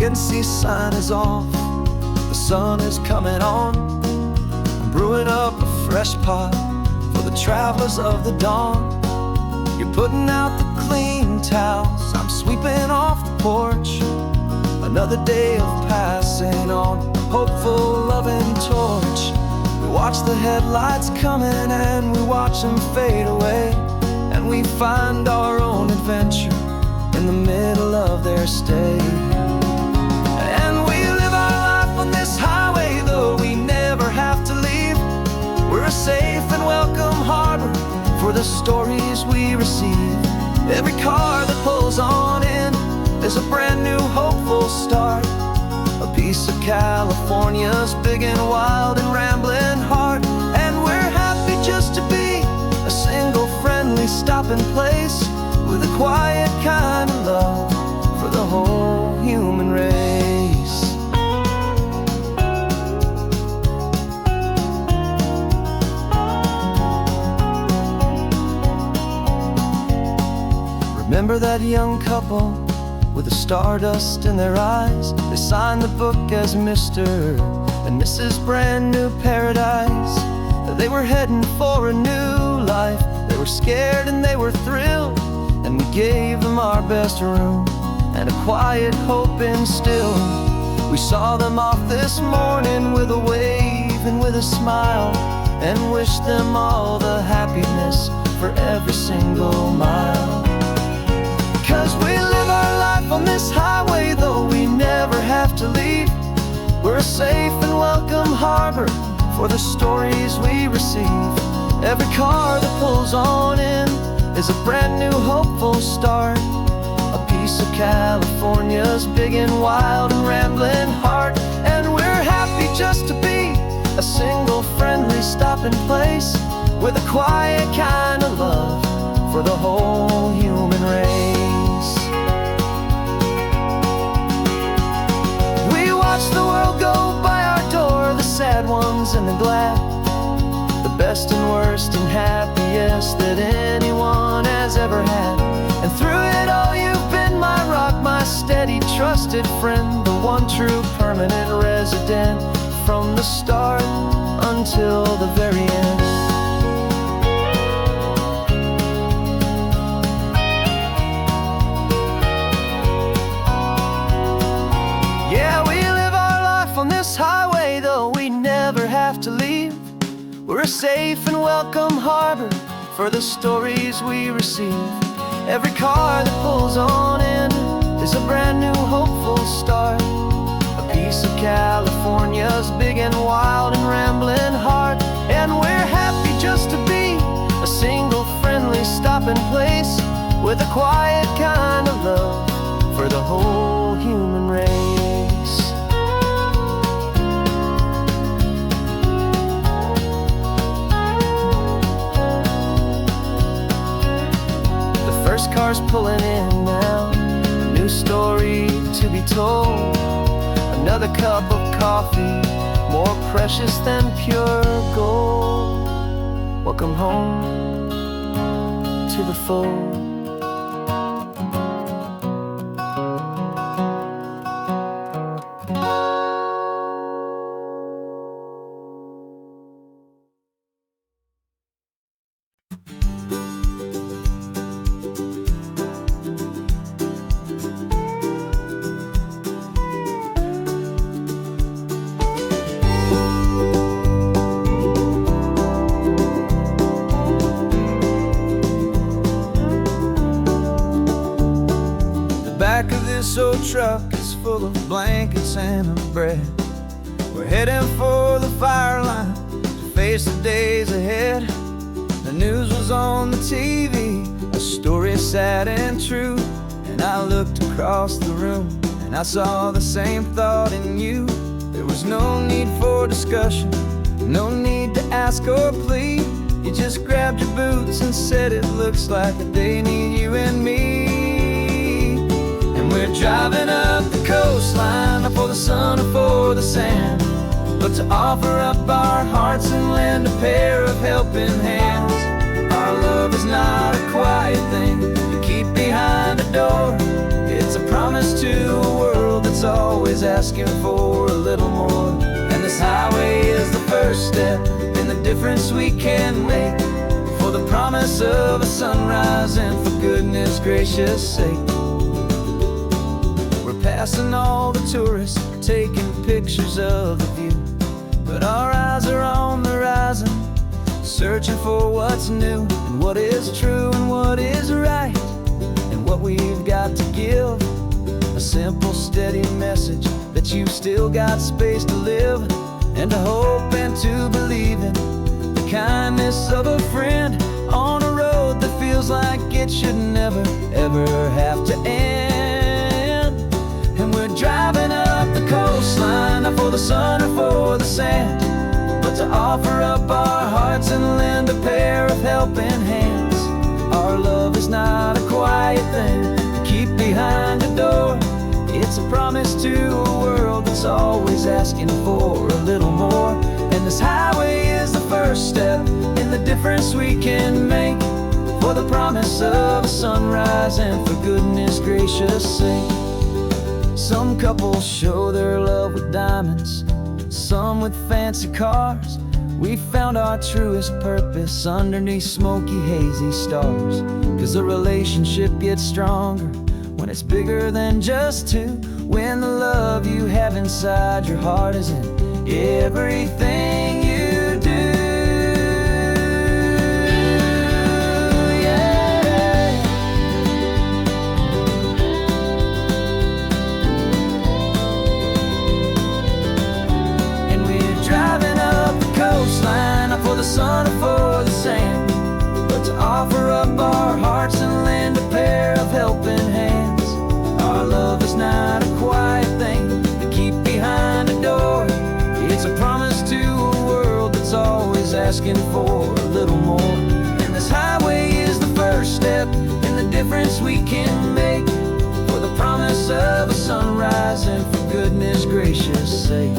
emergency sign is off. The sun is coming on. I'm brewing up a fresh pot for the travelers of the dawn. You're putting out the clean towels, I'm sweeping off the porch. Another day of passing on a hopeful, loving torch. We watch the headlights coming and we watch them fade away, and we find our own adventure in the middle of their stay. And we live our life on this highway, though we never have to leave. We're a safe and welcome harbor for the stories we receive. Every car that pulls on in is a brand new hopeful start. A piece of California's big and wild and rambling heart. And we're happy just to be a single friendly stopping place, with a quiet kind of love for the whole human race. Remember that young couple with the stardust in their eyes? They signed the book as Mr. and Mrs. Brand New Paradise. They were heading for a new life. They were scared and they were thrilled, and we gave them our best room and a quiet hope instilled. We saw them off this morning with a wave and with a smile, and wished them all the happiness for every single mile. 'Cause we live our life on this highway, though we never have to leave. We're a safe and welcome harbor for the stories we receive. Every car that pulls on in is a brand new hopeful start. A piece of California's big and wild and rambling heart. And we're happy just to be a single friendly stopping place, with a quiet kind of love for the whole human race. We watch the world go by our door, the sad ones and the glad, the best and worst and happiest that anyone has ever had. And through it all you've been my rock, my steady trusted friend, the one true permanent resident, from the start until the very end. Yeah, we live our life on this highway, though we never have to leave. We're a safe and welcome harbor for the stories we receive. Every car that pulls on in is a brand new hopeful start. A piece of California's big and wild and rambling heart. And we're happy just to be a single friendly stopping place, with a quiet kind of love for the whole human race. First car's pulling in now, a new story to be told. Another cup of coffee, more precious than pure gold. Welcome home to the fold. Back of this old truck is full of blankets and of bread. We're heading for the fire line to face the days ahead. The news was on the TV, a story sad and true. And I looked across the room and I saw the same thought in you. There was no need for discussion, no need to ask or plead. You just grabbed your boots and said it looks like a day near you and me. We're driving up the coastline, not for the sun or for the sand, but to offer up our hearts and lend a pair of helping hands. Our love is not a quiet thing you keep behind a door. It's a promise to a world that's always always asking for a little more. And this highway is the first step in the difference we can make, for the promise of a sunrise and for goodness gracious sake. We're passing all the tourists, taking pictures of the view, but our eyes are on the horizon, searching for what's new and what is true and what is right, and what we've got to give. A simple, steady message that you've still got space to live, and to hope and to believe in the kindness of a friend on a road that feels like it should never, ever have to end. And we're driving up the coastline, not for the sun or for the sand, but to offer up our hearts and lend a pair of helping hands. Our love is not a quiet thing to keep behind a door. It's a promise to a world that's always asking for a little more. And this highway is the first step in the difference we can make, for the promise of a sunrise and for goodness gracious sake. Some couples show their love with diamonds, some with fancy cars. We found our truest purpose underneath smoky, hazy stars. 'Cause a relationship gets stronger when it's bigger than just two, when the love you have inside your heart is in everything you do. Yeah. And we're driving up the coastline, not for the sun or for the sand, but to offer up our hearts and lend a pair of helping hands. Our love is not a quiet thing to keep behind a door. It's a promise to a world that's always asking for a little more. And this highway is the first step in the difference we can make, for the promise of a sunrise and for goodness gracious sake.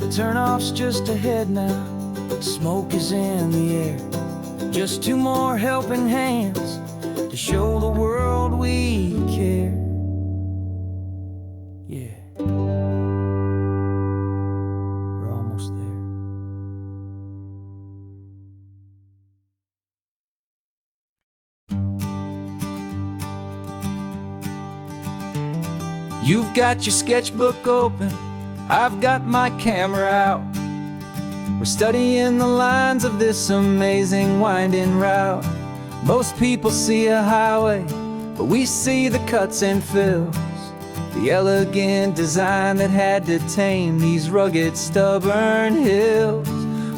The turnoff's just ahead now, smoke is in the air. Just two more helping hands to show the world we care. Yeah, we're almost there. You've got your sketchbook open, I've got my camera out. We're studying the lines of this amazing winding route. Most people see a highway, but we see the cuts and fills, the elegant design that had to tame these rugged, stubborn hills.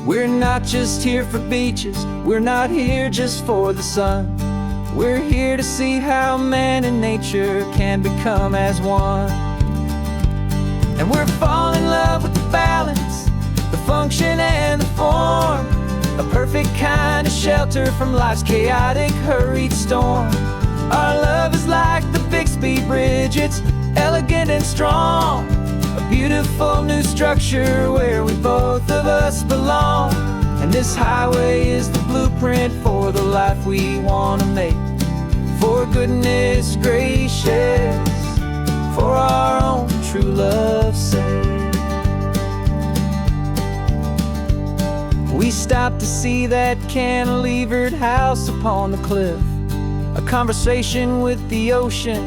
We're not just here for beaches, we're not here just for the sun. We're here to see how man and nature can become as one. And we're falling in love with the balance, the function and the form, a perfect kind of shelter from life's chaotic, hurried storm. Our love is like the Bixby Bridge, it's elegant and strong, a beautiful new structure where we both of us belong. And this highway is the blueprint for the life we want to make, for goodness gracious, for our own true love's sake. We stopped to see that cantilevered house upon the cliff, a conversation with the ocean,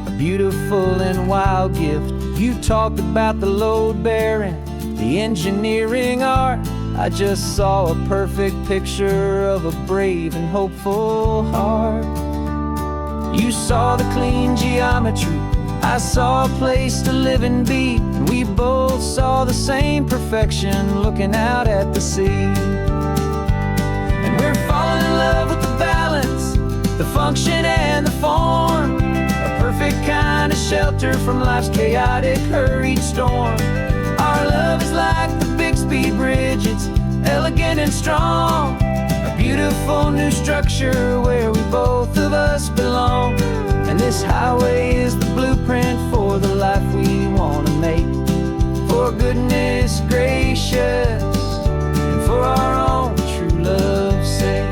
a beautiful and wild gift. You talked about the load bearing, the engineering art. I just saw a perfect picture of a brave and hopeful heart. You saw the clean geometry, I saw a place to live and be, and we both saw the same perfection looking out at the sea. And we're falling in love with the balance, the function and the form, a perfect kind of shelter from life's chaotic, hurried storm. Our love is like the Bixby Bridge, it's elegant and strong, a beautiful new structure where we both of us belong. And this highway is the blueprint for the life we want to make, for goodness gracious and for our own true love's sake.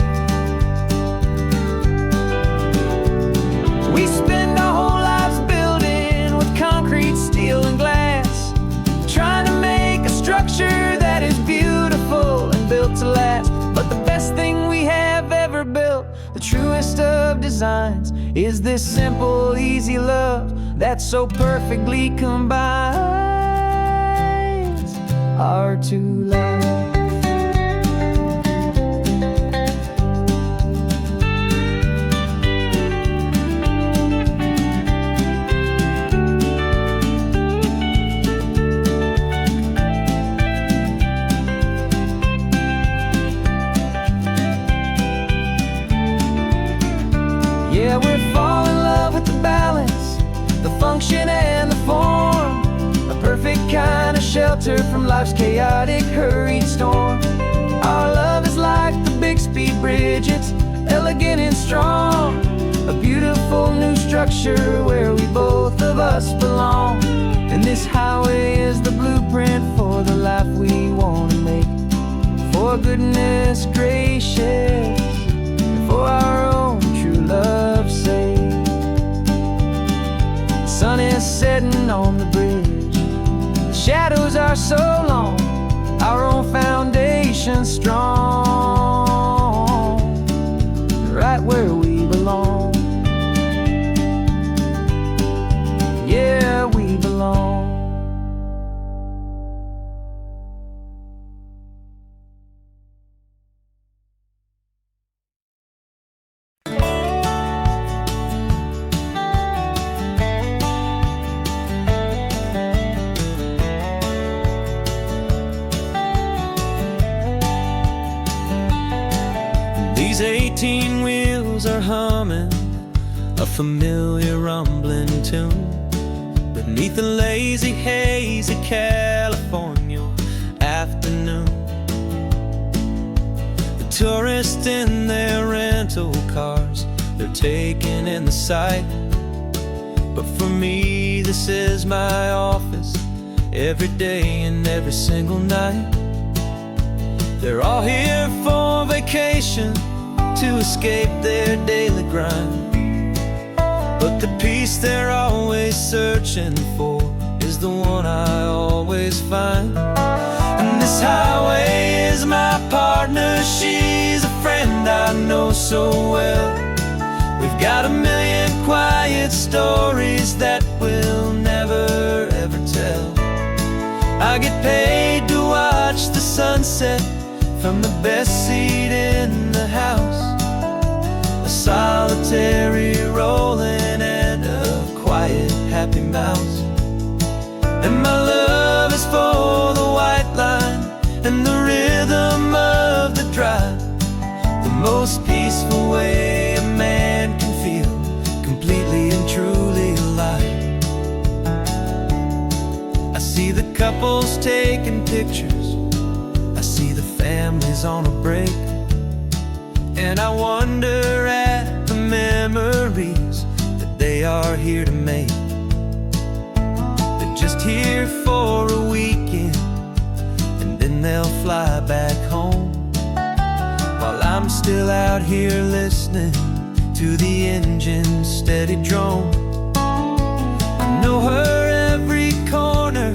We spend our whole lives building with concrete of designs is this simple, easy love that so perfectly combines our two lives. Yeah, we're falling in love with the balance, the function and the form, a perfect kind of shelter from life's chaotic, hurried storm. Our love is like the Bixby Bridge, it's elegant and strong, a beautiful new structure where we both of us belong. And this highway is the blueprint for the life we want to make. For goodness gracious, for our own true love's sake. The sun is setting on the bridge, the shadows are so long, our own foundation strong, right where we belong. Yeah, we belong. These 18 wheels are humming a familiar rumbling tune beneath a lazy, hazy California afternoon. The tourists in their rental cars, they're taking in the sight. But for me, this is my office, every day and every single night. They're all here for vacation, to escape their daily grind. But the peace they're always searching for is the one I always find. And this highway is my partner, she's a friend I know so well. We've got a million quiet stories that we'll never ever tell. I get paid to watch the sunset from the best seat in the house, a solitary rolling and a quiet happy mouse. And my love is for the white line and the rhythm of the drive, the most peaceful way a man can feel completely and truly alive. I see the couples taking pictures, I see the families on a break, and I wonder at the memories that they are here to make. They're just here for a weekend, and then they'll fly back home, while I'm still out here listening to the engine's steady drone. I know her every corner,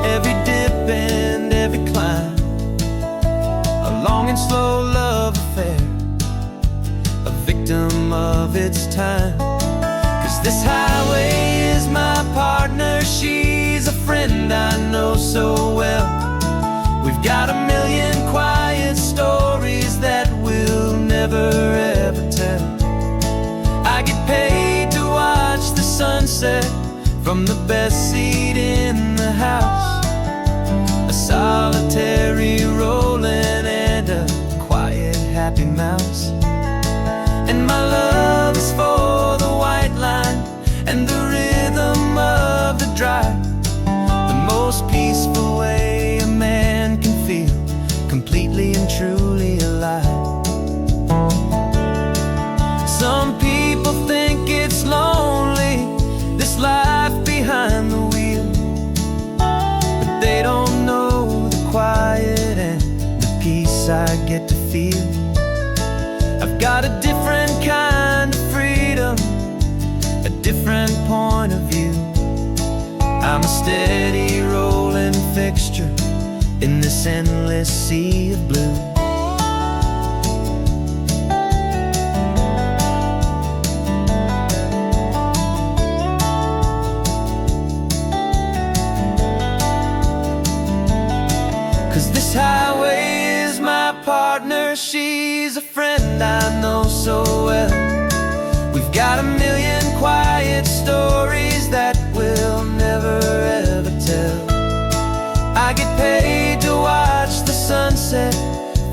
every dip and every climb, a long and slow love affair, a victim of its time. 'Cause this highway is my partner, she's a friend I know so well. We've got a million quiet stories that we'll never ever tell. I get paid to watch the sunset from the best seat in the house, a solitary rolling and a quiet happy mouse. And my love is for the white line and the rhythm of the drive, the most peaceful way a man can feel completely and truly alive. Some people think it's lonely, this life behind the wheel, but they don't know the quiet and the peace I get to feel. I've got a different kind of freedom, a different point of view. I'm a steady rolling fixture in this endless sea of blue. 'Cause this highway is my partner, she's a friend I know so well. We've got a million quiet stories that we'll never ever tell. I get paid to watch the sunset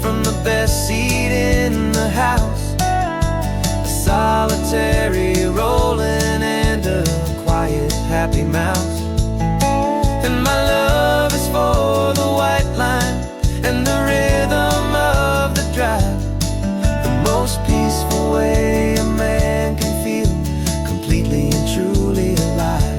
from the best seat in the house. A solitary rolling and a quiet happy mouse. And my love is for the white line and the rhythm of the drive. The most peaceful way a man can feel completely and truly alive.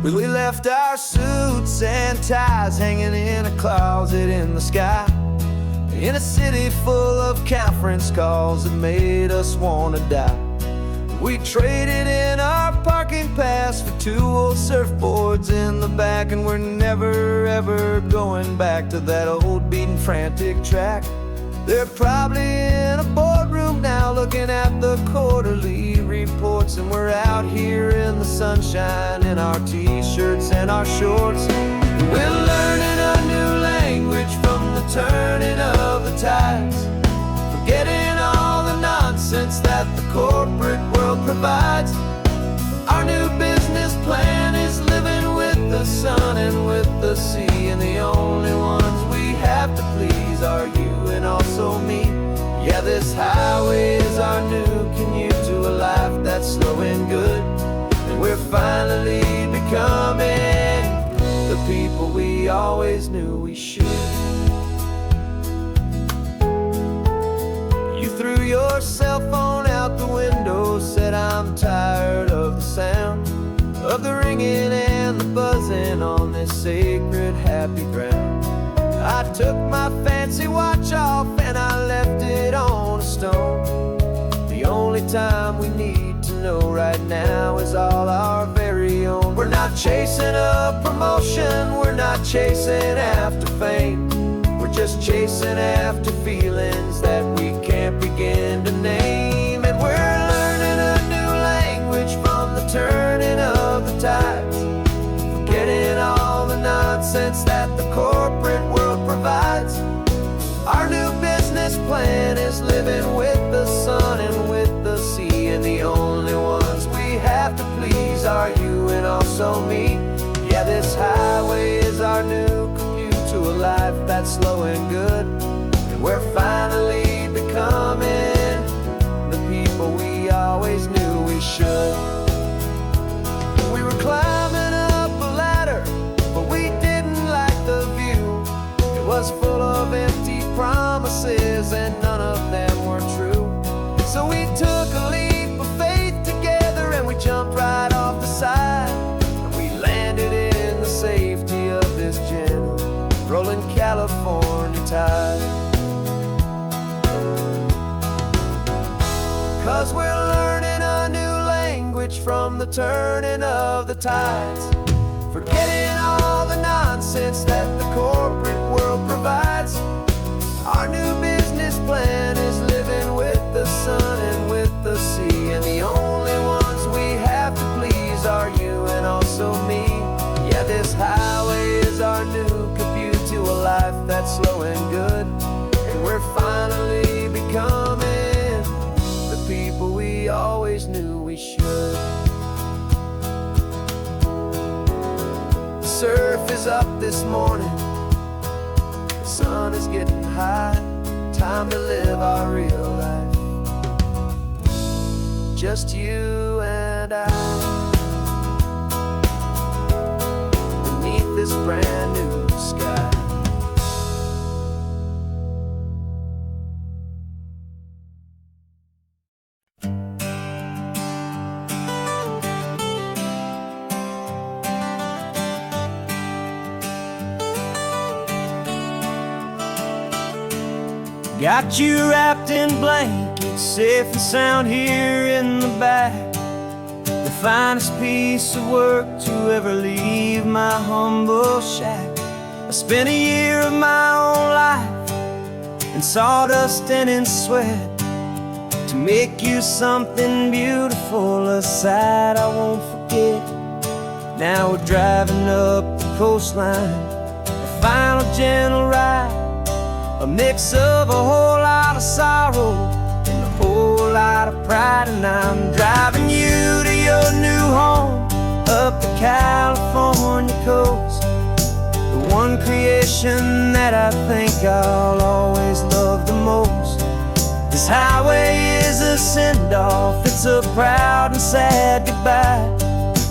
We left our suits and ties hanging in a closet in the sky, in a city full of conference calls that made us wanna die. We traded in our parking pass for 2 old surfboards in the back, and we're never ever going back to that old beaten frantic track. They're probably in a boardroom now looking at the quarterly reports, and we're out here in the sunshine in our t-shirts and our shorts. We're learning a new language from the turning of the tides, forgetting all the nonsense that the corporate world provides. Our new business plan is living with the sun and with the sea, and the only ones we have to please are you and also me. Yeah, this highway is our new commute to a life that's slow and good, and we're finally becoming the people we always knew we should. You threw your cell phone out the window, said I'm tired of the sound of the ringing and the buzzing on this sacred happy ground. I took my fancy watch off and I left it on a stone. The only time we need to know right now is all our very own. We're not chasing a promotion, we're not chasing after fame. We're just chasing after feelings that we can't begin to name. And we're learning a new language from the turning of the tides, forgetting all the nonsense that the corporate world provides. Our new business plan is living with the sun and with the sea, and the only ones we have to please are you and also me. Yeah, this highway is our new commute to a life that's slow and good, and we're finally becoming the people we always knew we should. We were climbing up a ladder, but we didn't like the view. It was full of empty promises and none of them were true. So we took a leap of faith together and we jumped right off the side, and we landed in the safety of this gentle rolling California tide. 'Cause we're learning a new language from the turning of the tides, forgetting all the nonsense that the corporate world provides. Our new business plan is living with the sun and with the sea, and the only ones we have to please are you and also me. Yeah, this highway is our new commute to a life that's slow and good, and we're finally becoming the people we always knew we should. The surf is up this morning, the sun is getting high, time to live our real life, just you and I, beneath this brand new sky. Got you wrapped in blankets, safe and sound here in the back. The finest piece of work to ever leave my humble shack. I spent a year of my own life in sawdust and in sweat to make you something beautiful, a sight I won't forget. Now we're driving up the coastline, a final gentle ride, a mix of a whole lot of sorrow and a whole lot of pride. And I'm driving you to your new home up the California coast, the one creation that I think I'll always love the most. This highway is a send-off, it's a proud and sad goodbye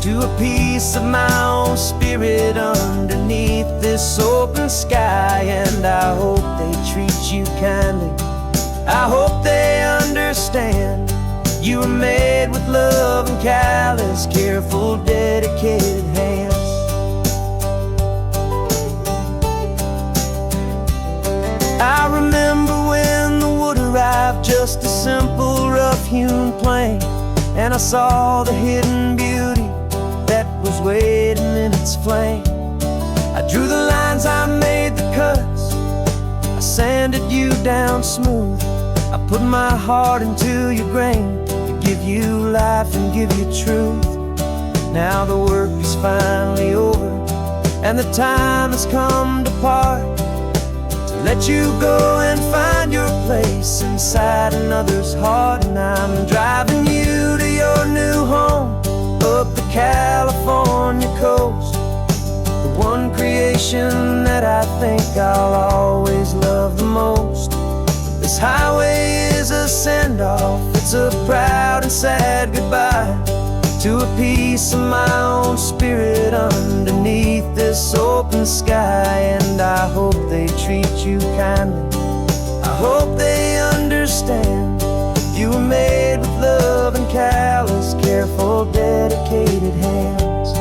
to a piece of my own spirit underneath this open sky. And I hope they treat you kindly, I hope they understand you were made with love and callous, careful, dedicated hands. I remember when the wood arrived, just a simple rough-hewn plank, and I saw the hidden beauty that was waiting in its flame. I drew the lines, I made the cuts, I sanded you down smooth. I put my heart into your grain to give you life and give you truth. Now the work is finally over and the time has come to part, to let you go and find your place inside another's heart. And I'm driving you to your new home up the California coast, the one creation that I think I'll always love the most. This highway is a send-off, it's a proud and sad goodbye to a piece of my own spirit underneath this open sky. And I hope they treat you kindly, I hope they understand you were made with love and callous, careful, dedicated hands.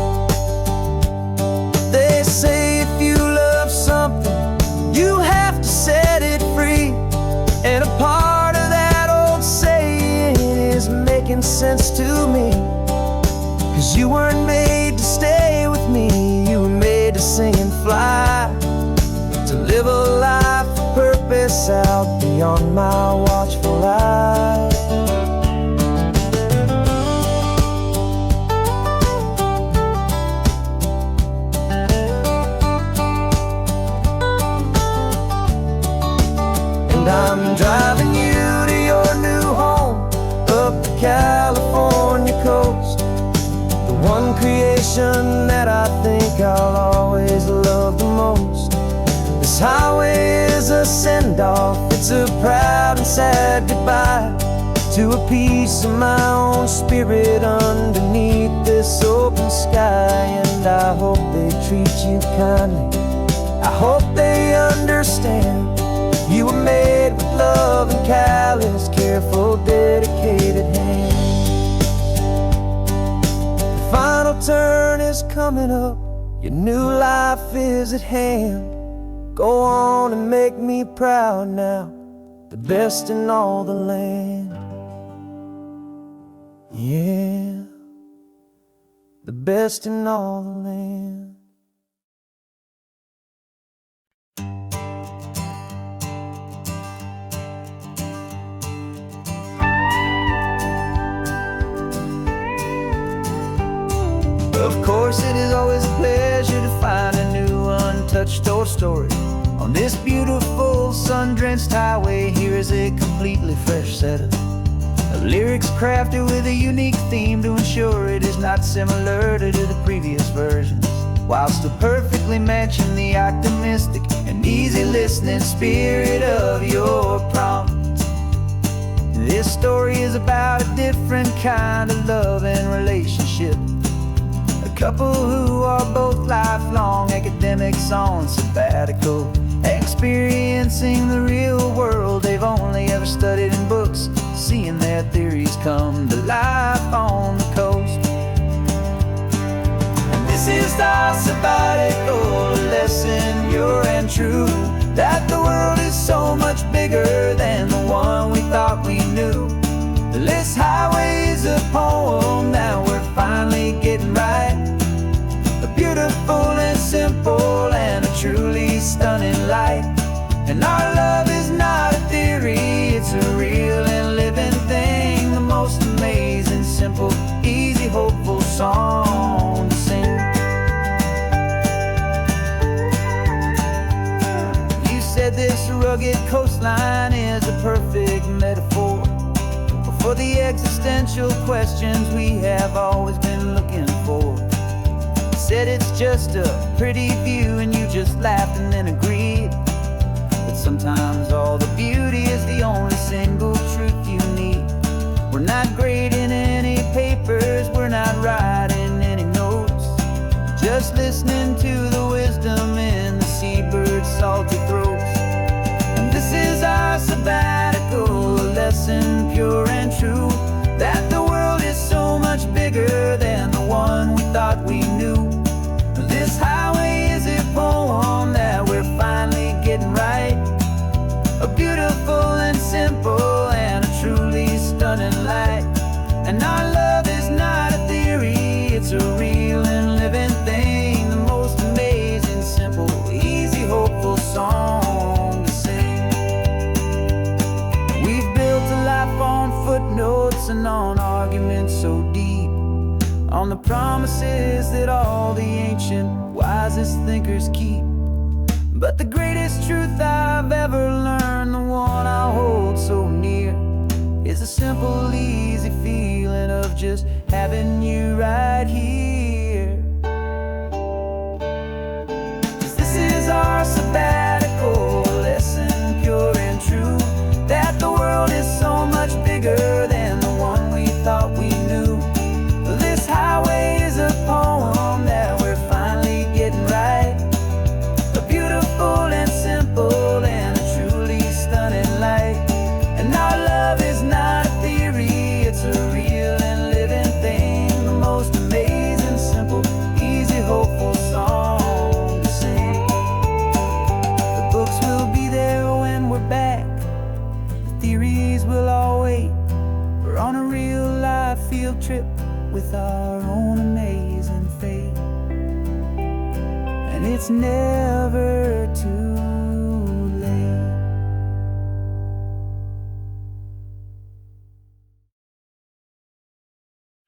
They say if you love something, you have to set it free. And a part of that old saying is making sense to me, 'cause you weren't made to stay with me, you were made to sing and fly, to live a life of purpose out beyond my watchful eye. And I'm driving you to your new home up the California coast, the one creation that I think I'll always love the most. This highway is a send-off, it's a proud and sad goodbye to a piece of my own spirit underneath this open sky. And I hope they treat you kindly, I hope they understand you were made with love and callous, careful, dedicated hands. The final turn is coming up, your new life is at hand. Go on and make me proud now, the best in all the land. Yeah, the best in all the land. Of course, it is always a pleasure to find a new untouched old story. On this beautiful sun-drenched highway, here is a completely fresh set of lyrics crafted with a unique theme to ensure it is not similar to the previous versions, while still perfectly matching the optimistic and easy listening spirit of your prompt. This story is about a different kind of love and relationship, a couple who are both lifelong academics on sabbatical, experiencing the real world they've only ever studied in books, seeing their theories come to life on the coast. And this is our sabbatical lesson, pure and true, that the world is so much bigger than the one we thought we knew. This highway is a poem, now we're finally finally getting right. A beautiful and simple and a truly stunning light. And our love is not a theory, it's a real and living thing. The most amazing, simple, easy, hopeful song to sing. You said this rugged coastline is a perfect metaphor for the existential questions we have always been looking for. Said it's just a pretty view and you just laughed and then agreed. But sometimes all the beauty is the only single truth you need. We're not grading any papers, we're not writing any notes, just listening to the wisdom in the seabird's salty throats. And this is our sabbatical, a lesson pure and true, that the world is so much bigger than the one we thought we knew. This highway is a poem that we're finally getting right. A beautiful and simple and a truly stunning light. And our love is not a theory, it's a real and living thing. The most amazing, simple, easy, hopeful song to sing. We've built a life on footnotes and on arguments so deep, on the promises that all the ancient, wisest thinkers keep. But the greatest truth I've ever learned, the one I hold so near, is a simple, easy feeling of just having you right here. 'Cause this is our sabbatical, lesson pure and true, that the world is so much bigger than the one we thought we knew. This highway is a poem that we're finally getting right. A beautiful and simple and a truly stunning light. And our love is not a theory, it's a real and living thing. The most amazing, simple, easy, hopeful song to sing. The books will be there when we're back, the theories will all wait. We're on a real life field trip with our own amazing fate. And it's never too